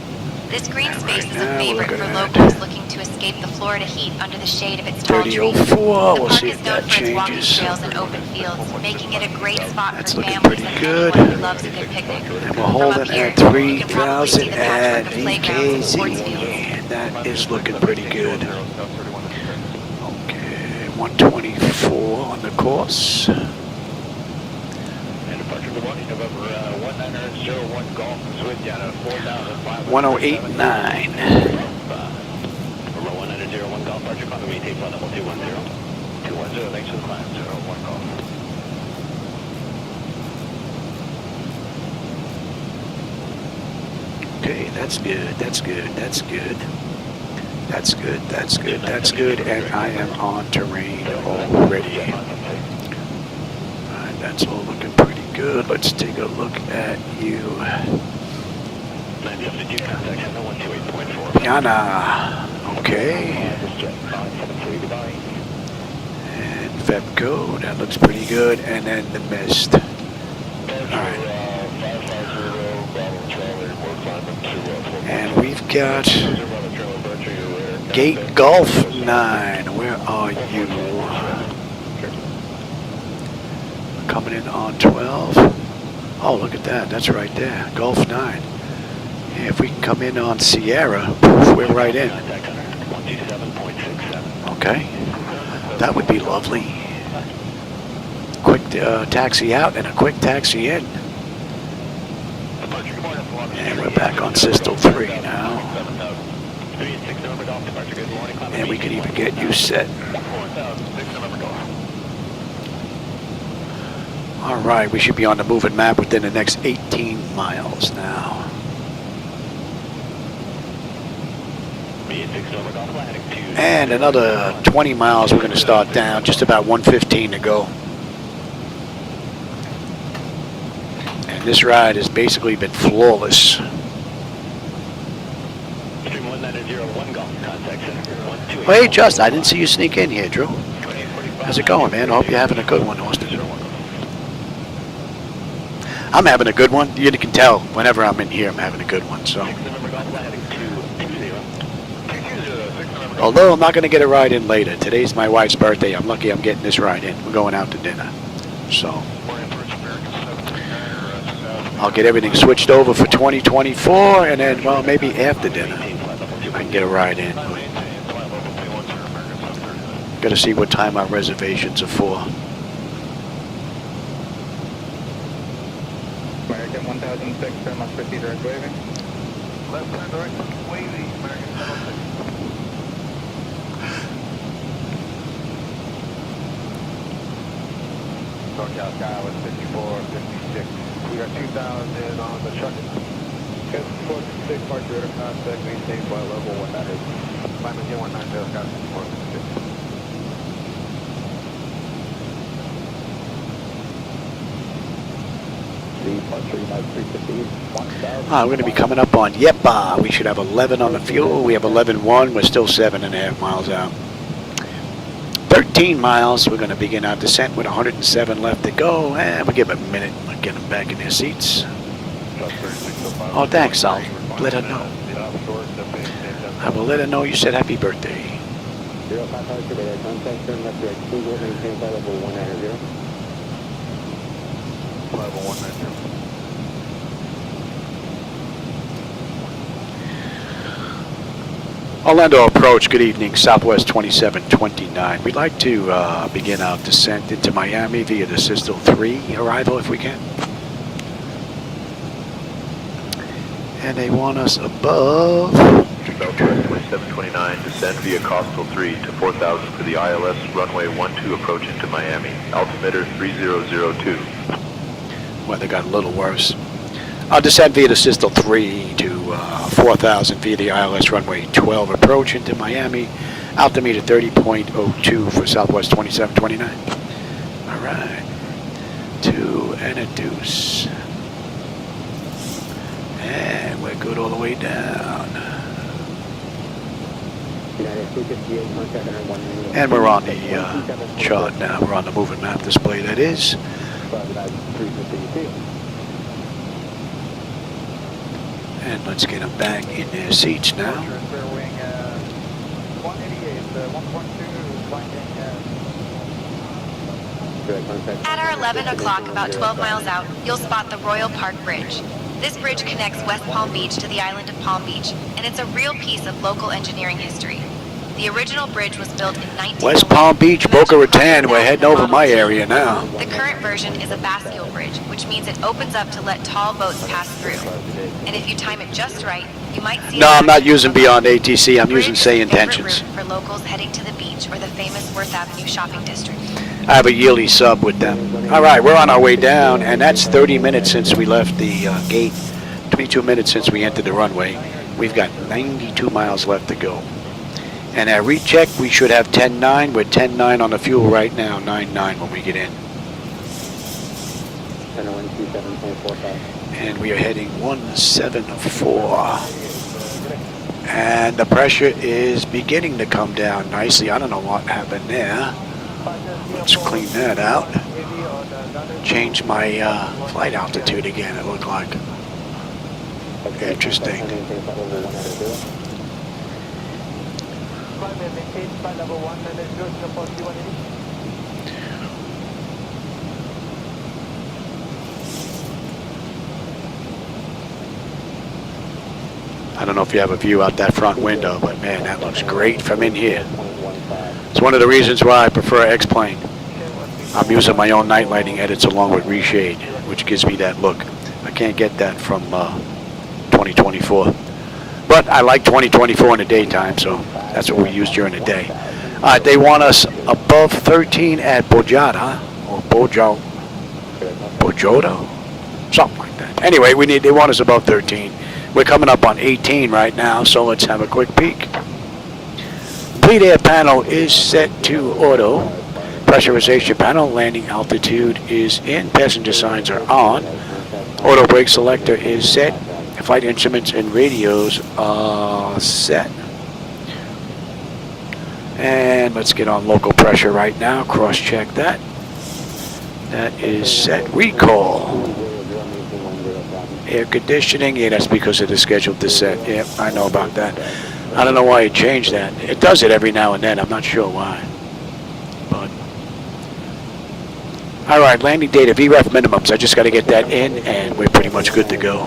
This green space is a favorite for locals looking to escape the Florida heat under the shade of its tall trees. 3004, The we'll park see is if known that for its walking changes. trails and open fields, making it a great spot That's for looking families pretty and good. anyone who loves a good picnic. And we're holding From up here, at you can probably see 3,000 the patchwork at of playgrounds and sports fields. VKZ. That is looking pretty good. Okay, 124 on the course. 1089. Okay, that's good, that's good, that's good. That's good, that's good, that's good, and I am on terrain already. Alright, that's all looking pretty good. Let's take a look at you. Piana, okay. And Vepco, that looks pretty good, and then the mist. Alright. And we've got Gate Golf 9. Where are you? Coming in on 12. Oh, look at that. That's right there. Golf 9. Yeah, if we can come in on Sierra, poof, we're right in. Okay. That would be lovely. Quick taxi out and a quick taxi in. And we're back on System 3 now. And we can even get you set. Alright, we should be on the moving map within the next 18 miles now. And another 20 miles we're going to start down, just about 115 to go. And this ride has basically been flawless. Oh, hey, Just, I didn't see you sneak in here, Drew. How's it going, man? I hope you're having a good one, Austin. I'm having a good one. You can tell whenever I'm in here, I'm having a good one. So, although I'm not going to get a ride in later. Today's my wife's birthday. I'm lucky I'm getting this ride in. We're going out to dinner. So, I'll get everything switched over for 2024, and then, well, maybe after dinner, I can get a ride in. Got to see what time our reservations are for. American 1006, must proceed direct waving. Left side direct waving, American 1006. SoCal Sky was 54, 56. We got 2,000 on the truck. 466, departure radar contact, maintain flight level 190. Climate 190, Sky 54, 56. We're going to be coming up on Yepa. We should have 11 on the fuel. We have 11.1. We're still 7.5 miles out. 13 miles. We're going to begin our descent with 107 left to go. And we'll give it a minute. We'll get them back in their seats. Oh, thanks. I'll let her know. I will let her know you said happy birthday. Level 190. Orlando approach, good evening, Southwest 2729. We'd like to begin our descent into Miami via the System 3 arrival if we can. And they want us above. Southwest 2729, descend via Coastal 3 to 4000 for the ILS runway 12 approach into Miami. Altimeter 3002. Weather got a little worse. I'll descend via the System 3 to 4000 via the ILS runway 12 approach into Miami. Altimeter 30.02 for Southwest 2729. All right. 2 and a deuce. And we're good all the way down. And we're on the chart now. We're on the moving map display, that is. And let's get them back in their seats now. At our 11 o'clock, about 12 miles out, you'll spot the Royal Park Bridge. This bridge connects West Palm Beach to the island of Palm Beach, and it's a real piece of local engineering history. The original bridge was built in 1901. West Palm Beach, Boca Raton, we're heading over my area now. The current version is a bascule bridge, which means it opens up to let tall boats pass through. And if you time it just right, you might see... No, I'm not using Beyond ATC, I'm using SayIntentions. For locals heading to the beach or the famous Worth Avenue shopping district. I have a yearly sub with them. All right, we're on our way down, and that's 30 minutes since we left the gate, 22 minutes since we entered the runway. We've got 92 miles left to go. And at recheck, we should have 10.9. We're 10.9 on the fuel right now, 9.9 when we get in. And we are heading 174. And the pressure is beginning to come down nicely. I don't know what happened there. Let's clean that out. Change my flight altitude again, it looked like. Interesting. I don't know if you have a view out that front window, but man, that looks great from in here. It's one of the reasons why I prefer X-Plane. I'm using my own night lighting edits along with reshade, which gives me that look. I can't get that from 2024. But I like 2024 in the daytime, so that's what we use during the day. They want us above 13 at Bojada, or Bojoda, something like that. Anyway, they want us above 13. We're coming up on 18 right now, so let's have a quick peek. Bleed air panel is set to auto. Pressurization panel, landing altitude is in. Passenger signs are on. Auto brake selector is set. Flight instruments and radios are set. And let's get on local pressure right now. Cross-check that. That is set. Recall. Air conditioning. Yeah, that's because of the scheduled descent. Yeah, I know about that. I don't know why it changed that. It does it every now and then. I'm not sure why. But all right, landing data, VREF minimums. I just got to get that in, and we're pretty much good to go.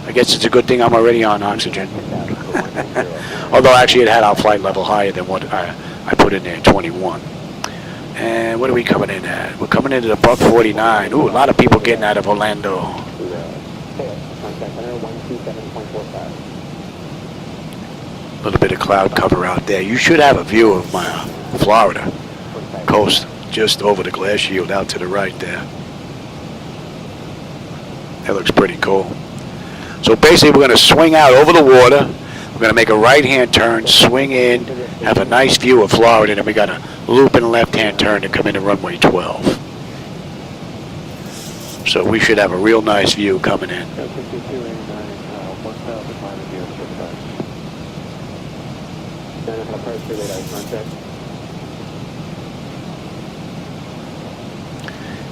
I guess it's a good thing I'm already on oxygen. Although actually it had our flight level higher than what I put in there, 21. And what are we coming in at? We're coming in at above 49. Ooh, a lot of people getting out of Orlando. A little bit of cloud cover out there. You should have a view of my Florida coast just over the glass shield out to the right there. That looks pretty cool. So basically we're going to swing out over the water. We're going to make a right-hand turn, swing in, have a nice view of Florida, and then we got a loop and a left-hand turn to come into runway 12. So we should have a real nice view coming in.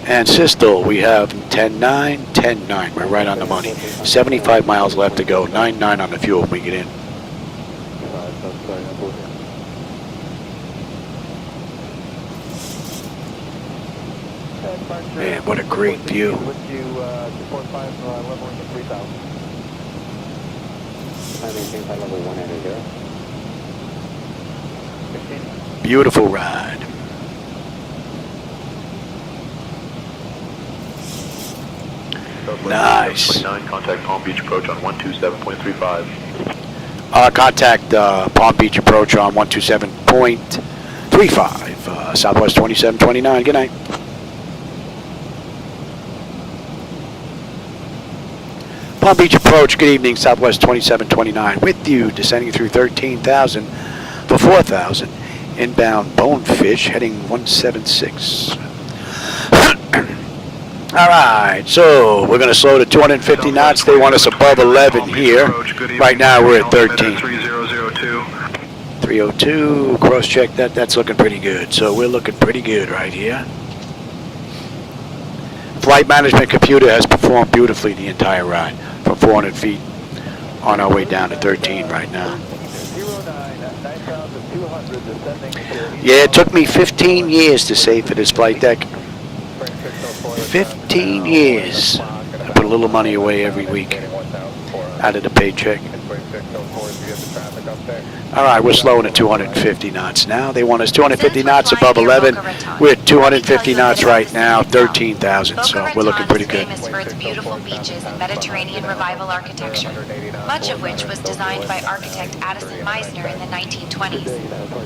And Sistel, we have 10.9, 10.9. We're right on the money. 75 miles left to go. 9.9 on the fuel when we get in. Man, what a great view. Beautiful ride. Nice. 29, contact Palm Beach approach on 127.35. Contact Palm Beach approach on 127.35. Southwest 2729. Good night. Palm Beach approach. Good evening. Southwest 2729 with you, descending through 13,000 for 4,000. Inbound Bonefish heading 176. All right, so we're going to slow to 250 knots. They want us above 11 here. Right now we're at 13. 302, cross-check that. That's looking pretty good. So we're looking pretty good right here. Flight management computer has performed beautifully the entire ride from 400 feet on our way down to 13 right now. Yeah, it took me 15 years to save for this flight deck. 15 years. I put a little money away every week out of the paycheck. All right, we're slowing at 250 knots now. They want us 250 knots above 11. We're at 250 knots right now, 13,000, so we're looking pretty good. Famous for its beautiful beaches and Mediterranean revival architecture, much of which was designed by architect Addison Meisner in the 1920s.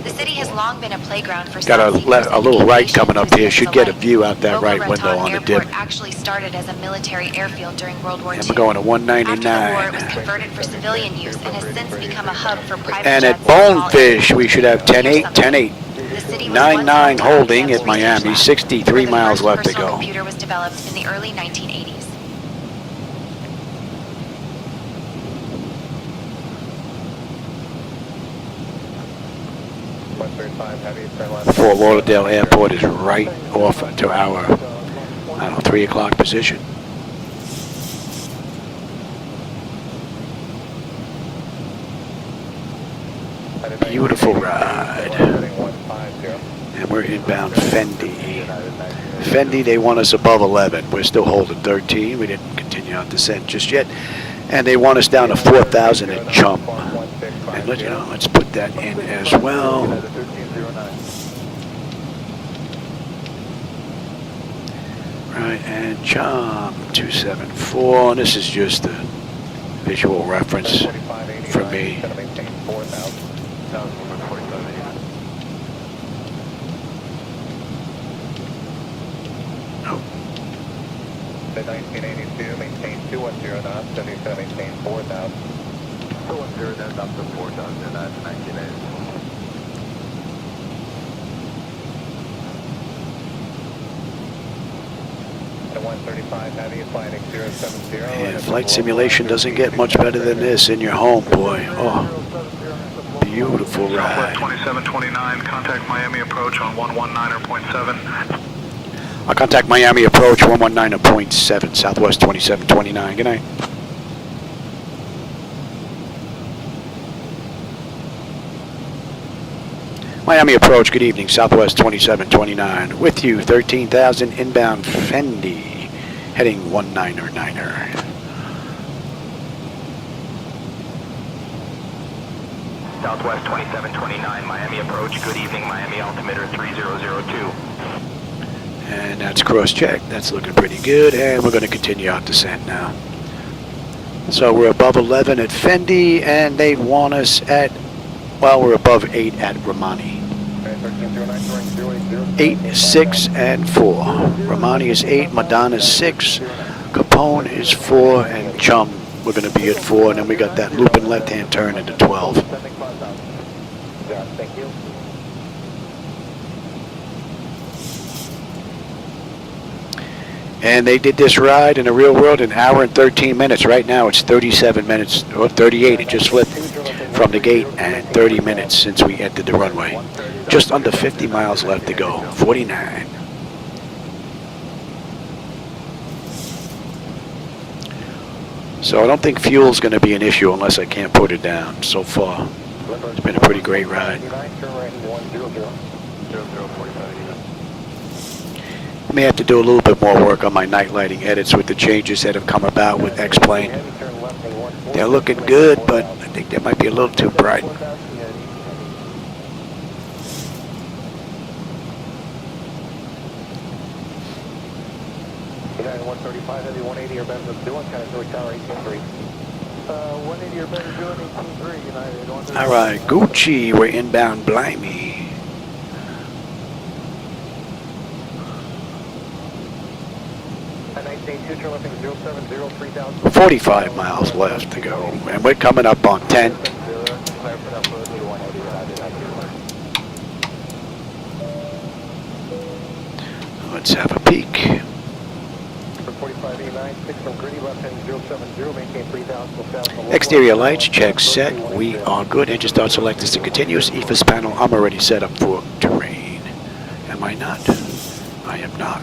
The city has long been a playground for Got a little right coming up here. Should get a view out that right window on the dip. Actually started as a military airfield during World War II. And we're going to 199. After the war, it was converted for civilian use and has since become a hub for private And jets at Bonefish, we should have 10-8, 10-8. 9-9 holding at Miami, 63 miles left to go. The computer was developed in the early 1980s. Fort Lauderdale Airport is right off to our, 3 o'clock position. Beautiful ride. And we're inbound Fendi. Fendi, they want us above 11. We're still holding 13. We didn't continue our descent just yet. And they want us down to 4,000 at Chum. And let's put that in as well. Right, and Chum 274. And this is just a visual reference for me. The 1982, maintain 210 knots, 77, maintain 4,000. 210, then up to 4,000, that's 1980. The 135 heavy, flying 070. Yeah, flight simulation doesn't get much better than this in your home, boy. Oh, beautiful ride. 2729, contact Miami approach on 119.7. I'll contact Miami approach 119.7, Southwest 2729. Good night. Miami approach, good evening, Southwest 2729. With you, 13,000 inbound Fendi, heading 199er. Southwest 2729, Miami approach, good evening, Miami altimeter 3002. And that's cross-check. That's looking pretty good. And we're going to continue our descent now. So we're above 11 at Fendi, and they want us at, well, we're above 8 at Romani. 8, 6, and 4. Romani is 8, Madonna is 6, Capone is 4, and Chum, we're going to be at 4. And then we got that looping left-hand turn into 12. Thank you. And they did this ride in the real world in an hour and 13 minutes. Right now it's 37 minutes, or 38. It just flipped from the gate, and 30 minutes since we entered the runway. Just under 50 miles left to go, 49. So I don't think fuel's going to be an issue unless I can't put it down so far. It's been a pretty great ride. I may have to do a little bit more work on my night lighting edits with the changes that have come about with X-Plane. They're looking good, but I think they might be a little too bright. United 135 heavy 180 or better doing, kind of doing tower 18.3. 180 or better doing 18.3 United. All right, Gucci, we're inbound Blimey. 45 miles left to go, and we're coming up on 10. Let's have a peek. Exterior lights, check set. We are good. Engine start select is to continuous. EFIS panel, I'm already set up for terrain. Am I not? I am not.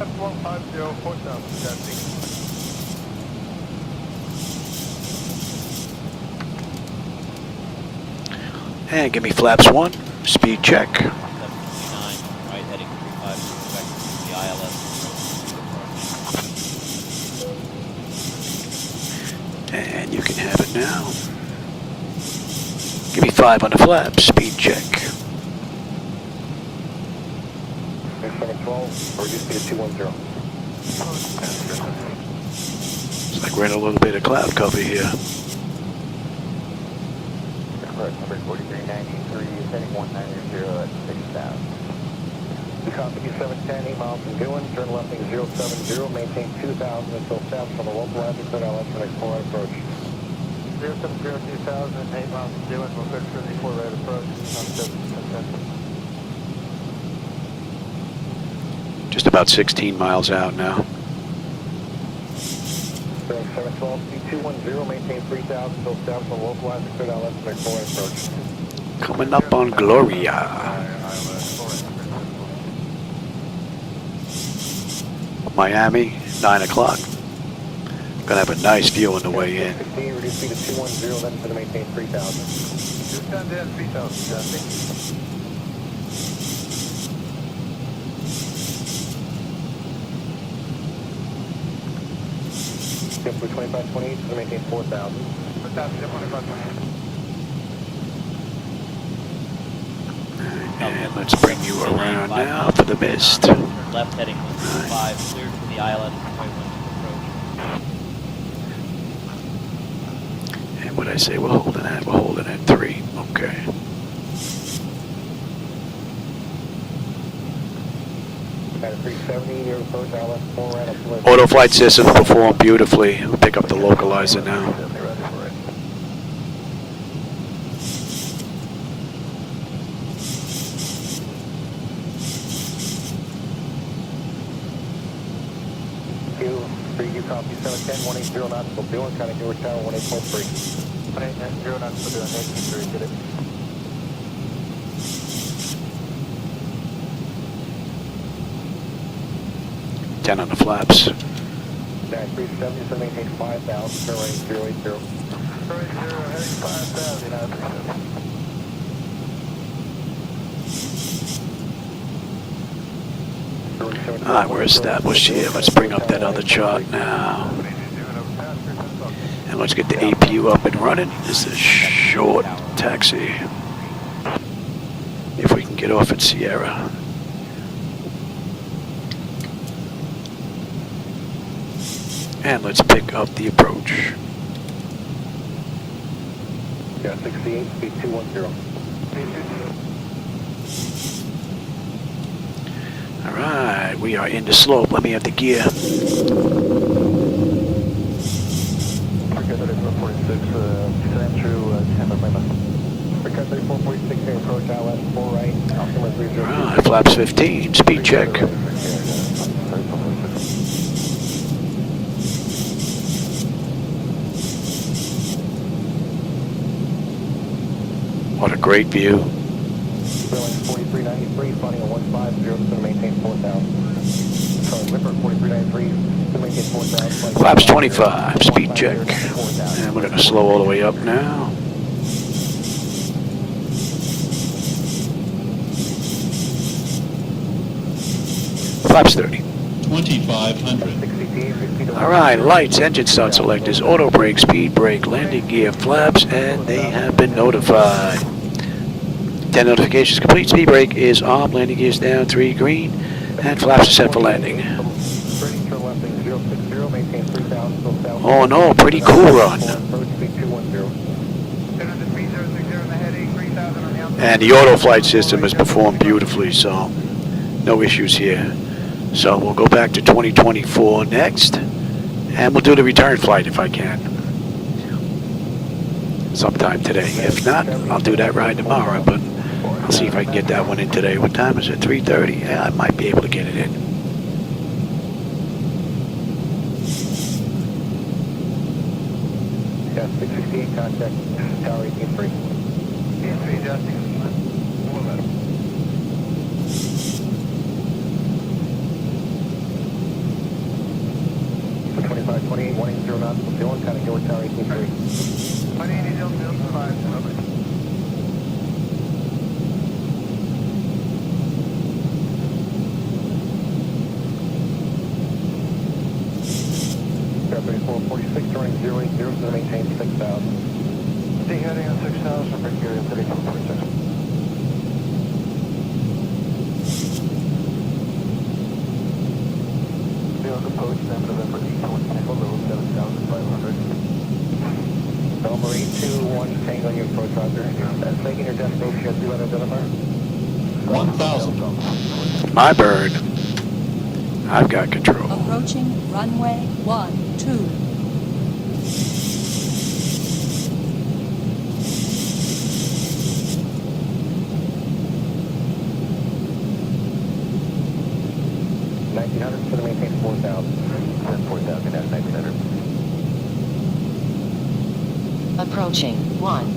F150, 4000, testing. And give me flaps 1, speed check. 729, right heading 35 to expect the ILS. And you can have it now. Give me 5 on the flaps, speed check. 712, reduce speed to 210. It's like we're in a little bit of cloud cover here. Correct, number 4393, heading 190 at 6,000. Copy 710, 8 miles from Dillon, turn left heading 070, maintain 2000 until established on the local average, turn LS for next 4 right approach. 070, 2000, 8 miles from Dillon, we're good for the 4 right approach, Just about 16 miles out now. 712, speed 210, maintain 3000 until established on the local average, turn LS for next 4 right approach. Coming up on Gloria. Miami, 9 o'clock. Gonna have a nice view on the way in. 16, reduce speed to 210, then to maintain 3000. 210, 3000, testing. Jump to 2528, to maintain 4000. 2528. And let's bring you around now for the mist. Left heading 125, cleared for the ILS runway 12 approach. And what I say we're holding at? We're holding at 3. Okay. At 370, your approach, LS 4 right up. Auto flight systems perform beautifully. We'll pick up the localizer now. You copy 710, 180 knots, still doing, kind of Newark Tower, 18.3. 180 knots, still doing, 18.3, get it. Ten on the flaps. 370, so maintain 5,000, turn right 080. 080, heading 5,000, out of 370. Alright, we're established here. Let's bring up that other chart now. And let's get the APU up and running. This is a short taxi. If we can get off at Sierra. And let's pick up the approach. Yeah, 68, speed 210. Alright, we are in the slope. Let me have the gear. Okay, that is 446, descend through Tampa, Lima. Because 3446, here, approach ILS 4 right, Altimeter 30. Alright, flaps 15, speed check. What a great view. 4393, flying on 150, to maintain 4,000. So, Lipper 4393, to maintain 4,000. Flaps 25, speed check. And we're going to slow all the way up now. Flaps 30. 2,500. Alright, lights, engine start selectors, auto brake, speed brake, landing gear, flaps, and they have been notified. 10 notifications complete, speed brake is off, landing gear is down, 3 green, and flaps are set for landing. Oh no, pretty cool run. And the auto flight system has performed beautifully, so no issues here. So we'll go back to 2024 next, and we'll do the return flight if I can. Sometime today. If not, I'll do that ride tomorrow, but I'll see if I can get that one in today. What time is it? 3:30? Yeah, I might be able to get it in. Yeah, 668 contact, Tower 18-3. 18-3, adjusting. knots, doing kind of go tower 83. 180 Delta 5, over. Air 3446, turning 080 to maintain 6,000. Stay heading on 6,000, break area 3446. Approach them November 820, below 7,500. Delmar 821, Tango on your approach, Roger. That's making your destination at 200 Delmar. 1,000. My bird. I've got control. Approaching runway 12. 1900, so to maintain 4,000. 4,000 at 1900. Approaching 12.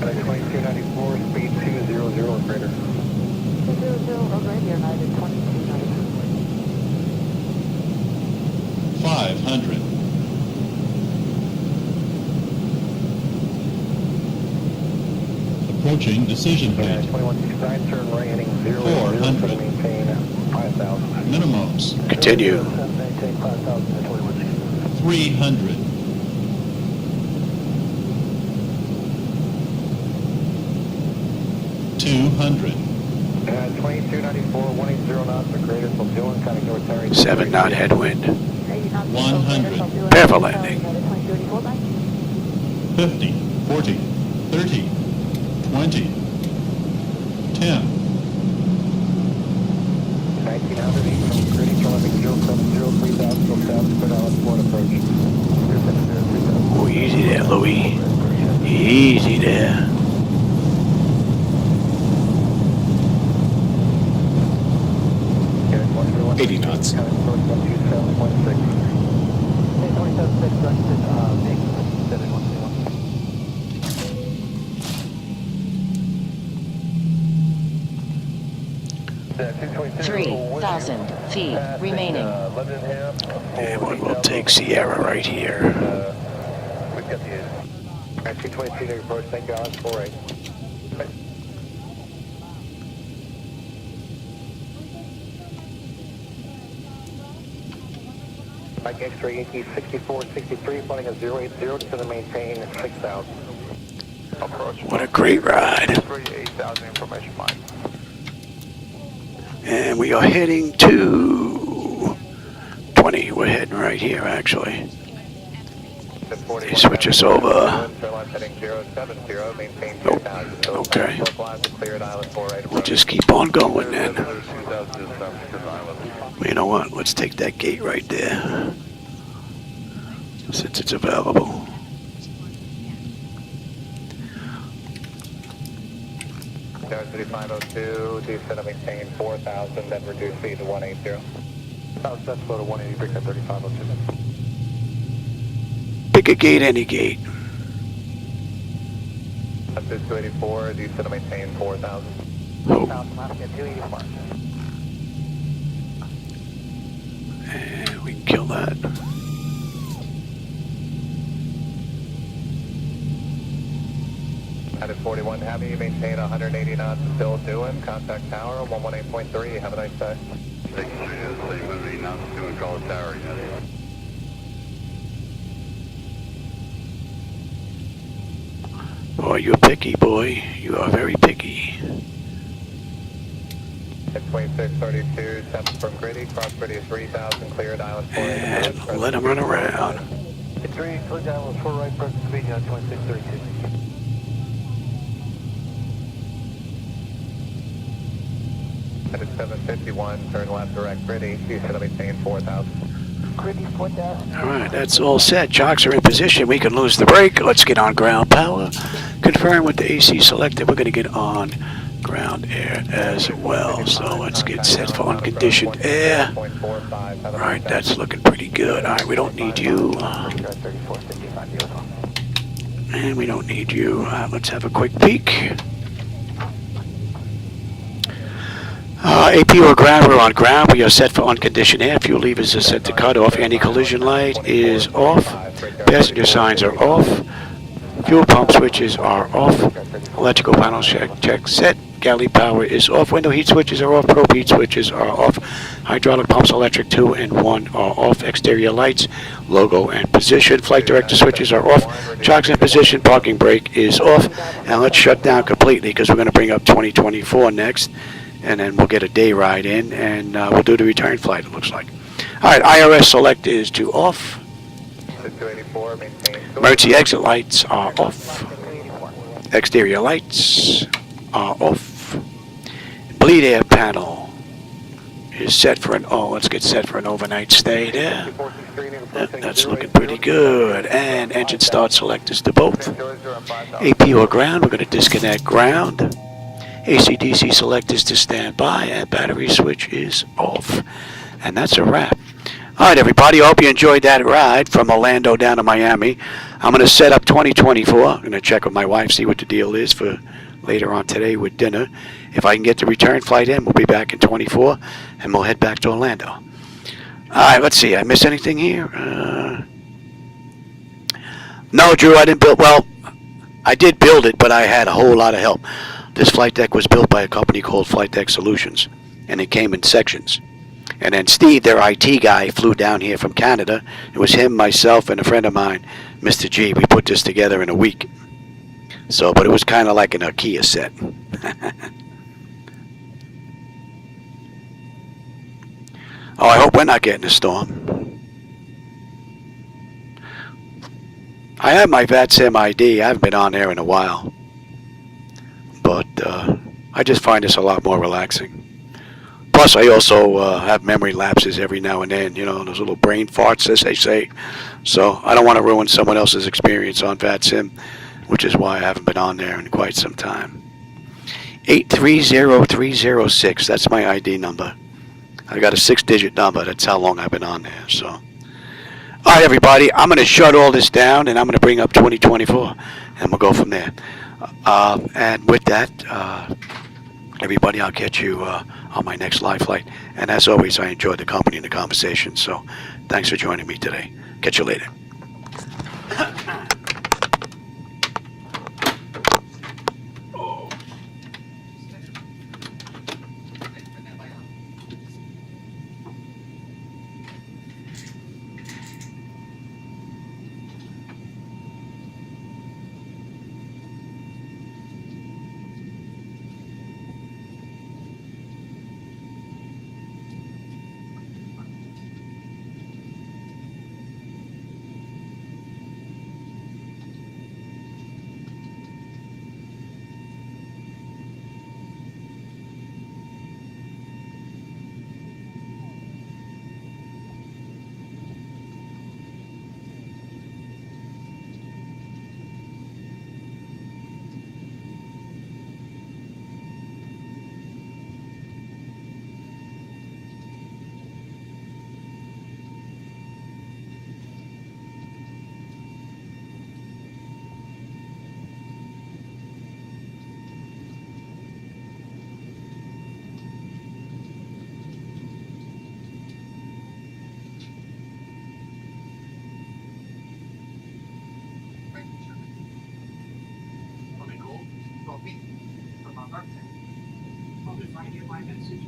At 2294, speed 200 or greater. 200 or greater, United 2294. 500. Approaching decision point. 2169, turn right heading 0, 400. to maintain 5,000. Minimums. Continue. Maintain 5,000 at 2169. 300. 200. 2294, 180 knots or greater, so doing kind of go tower 7 knot headwind. 100. Prepare for landing. 50. 40. 30. 20. 10. 1900, east from gritty, turning 070, 3000, so south, clear island port approach. Oh, easy there, Louis. Easy there. Okay, 80 knots. Kind of approach 127.6. 276, directed, make 7121. 3,000 feet remaining. And we'll take Sierra right here. We've got the 222 to approach, thank you, Island 48. Mike X-ray AT 6463, flying at 080 to maintain 6,000. Approach. What a great ride. 8,000 information line. And we are heading to 20. We're heading right here, actually. They switch us over. Nope. Okay. We'll just keep on going then. Well, you know what? Let's take that gate right there, since it's available. Tower 3502, descend and maintain 4,000, then reduce speed to 180. That's slow to 180, break at 3502. Pick a gate, any gate. Up to 284, descend and maintain 4,000. Oh. South Alaska 284. And we can kill that. At 41 Heavy, maintain 180 knots, still doing. Contact tower, 118.3, have a nice day. Taking 180 knots, doing call tower, Boy, you're picky, boy. You are very picky. At 2632, 7 from Gritty, cross Gritty is 3,000, cleared Island 4. And let him run around. It's 3, cleared Island 4, right, present speed, 2632. At 751, turn left direct Gritty, descend and maintain 4,000. Gritty 4,000. All right, that's all set. Chocks are in position. We can lose the brake. Let's get on ground power. Confirm with the AC selected. We're going to get on ground air as well. So let's get set for unconditioned air. All right, that's looking pretty good. All right, we don't need you. And we don't need you. Let's have a quick peek. AP or ground, we're on ground. We are set for unconditioned air. Fuel levers are set to cut off. Anti-collision light is off. Passenger signs are off. Fuel pump switches are off. Electrical panel check set. Galley power is off. Window heat switches are off. Probe heat switches are off. Hydraulic pumps, electric 2 and 1 are off. Exterior lights, logo and position. Flight director switches are off. Chocks in position. Parking brake is off. And let's shut down completely because we're going to bring up 2024 next. And then we'll get a day ride in and we'll do the return flight, it looks like. All right, IRS select is to off. Emergency exit lights are off. Exterior lights are off. Bleed air panel is set for let's get set for an overnight stay there. That's looking pretty good. And engine start select is to both. AP or ground, we're going to disconnect ground. AC/DC select is to stand by, and battery switch is off. And that's a wrap. All right, everybody, I hope you enjoyed that ride from Orlando down to Miami. I'm going to set up 2024. I'm going to check with my wife, see what the deal is for later on today with dinner. If I can get the return flight in, we'll be back in 24, and we'll head back to Orlando. All right, let's see. I miss anything here? No, Drew, I didn't build. Well, I did build it, but I had a whole lot of help. This flight deck was built by a company called Flightdeck Solutions, and it came in sections. And then Steve, their IT guy, flew down here from Canada. It was him, myself, and a friend of mine, Mr. G. We put this together in a week. So, but it was kind of like an IKEA set. Oh, I hope we're not getting a storm. I have my VATSIM ID. I haven't been on there in a while. But I just find this a lot more relaxing. Plus, I also have memory lapses every now and then, you know, those little brain farts, as they say. So I don't want to ruin someone else's experience on VATSIM, which is why I haven't been on there in quite some time. 830306, that's my ID number. I got a 6-digit number. That's how long I've been on there. So, all right, everybody, I'm going to shut all this down, and I'm going to bring up 2024, and we'll go from there. And with that, everybody, I'll catch you on my next live flight. And as always, I enjoyed the company and the conversation. So, thanks for joining me today. Catch you later.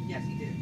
Yes, he did.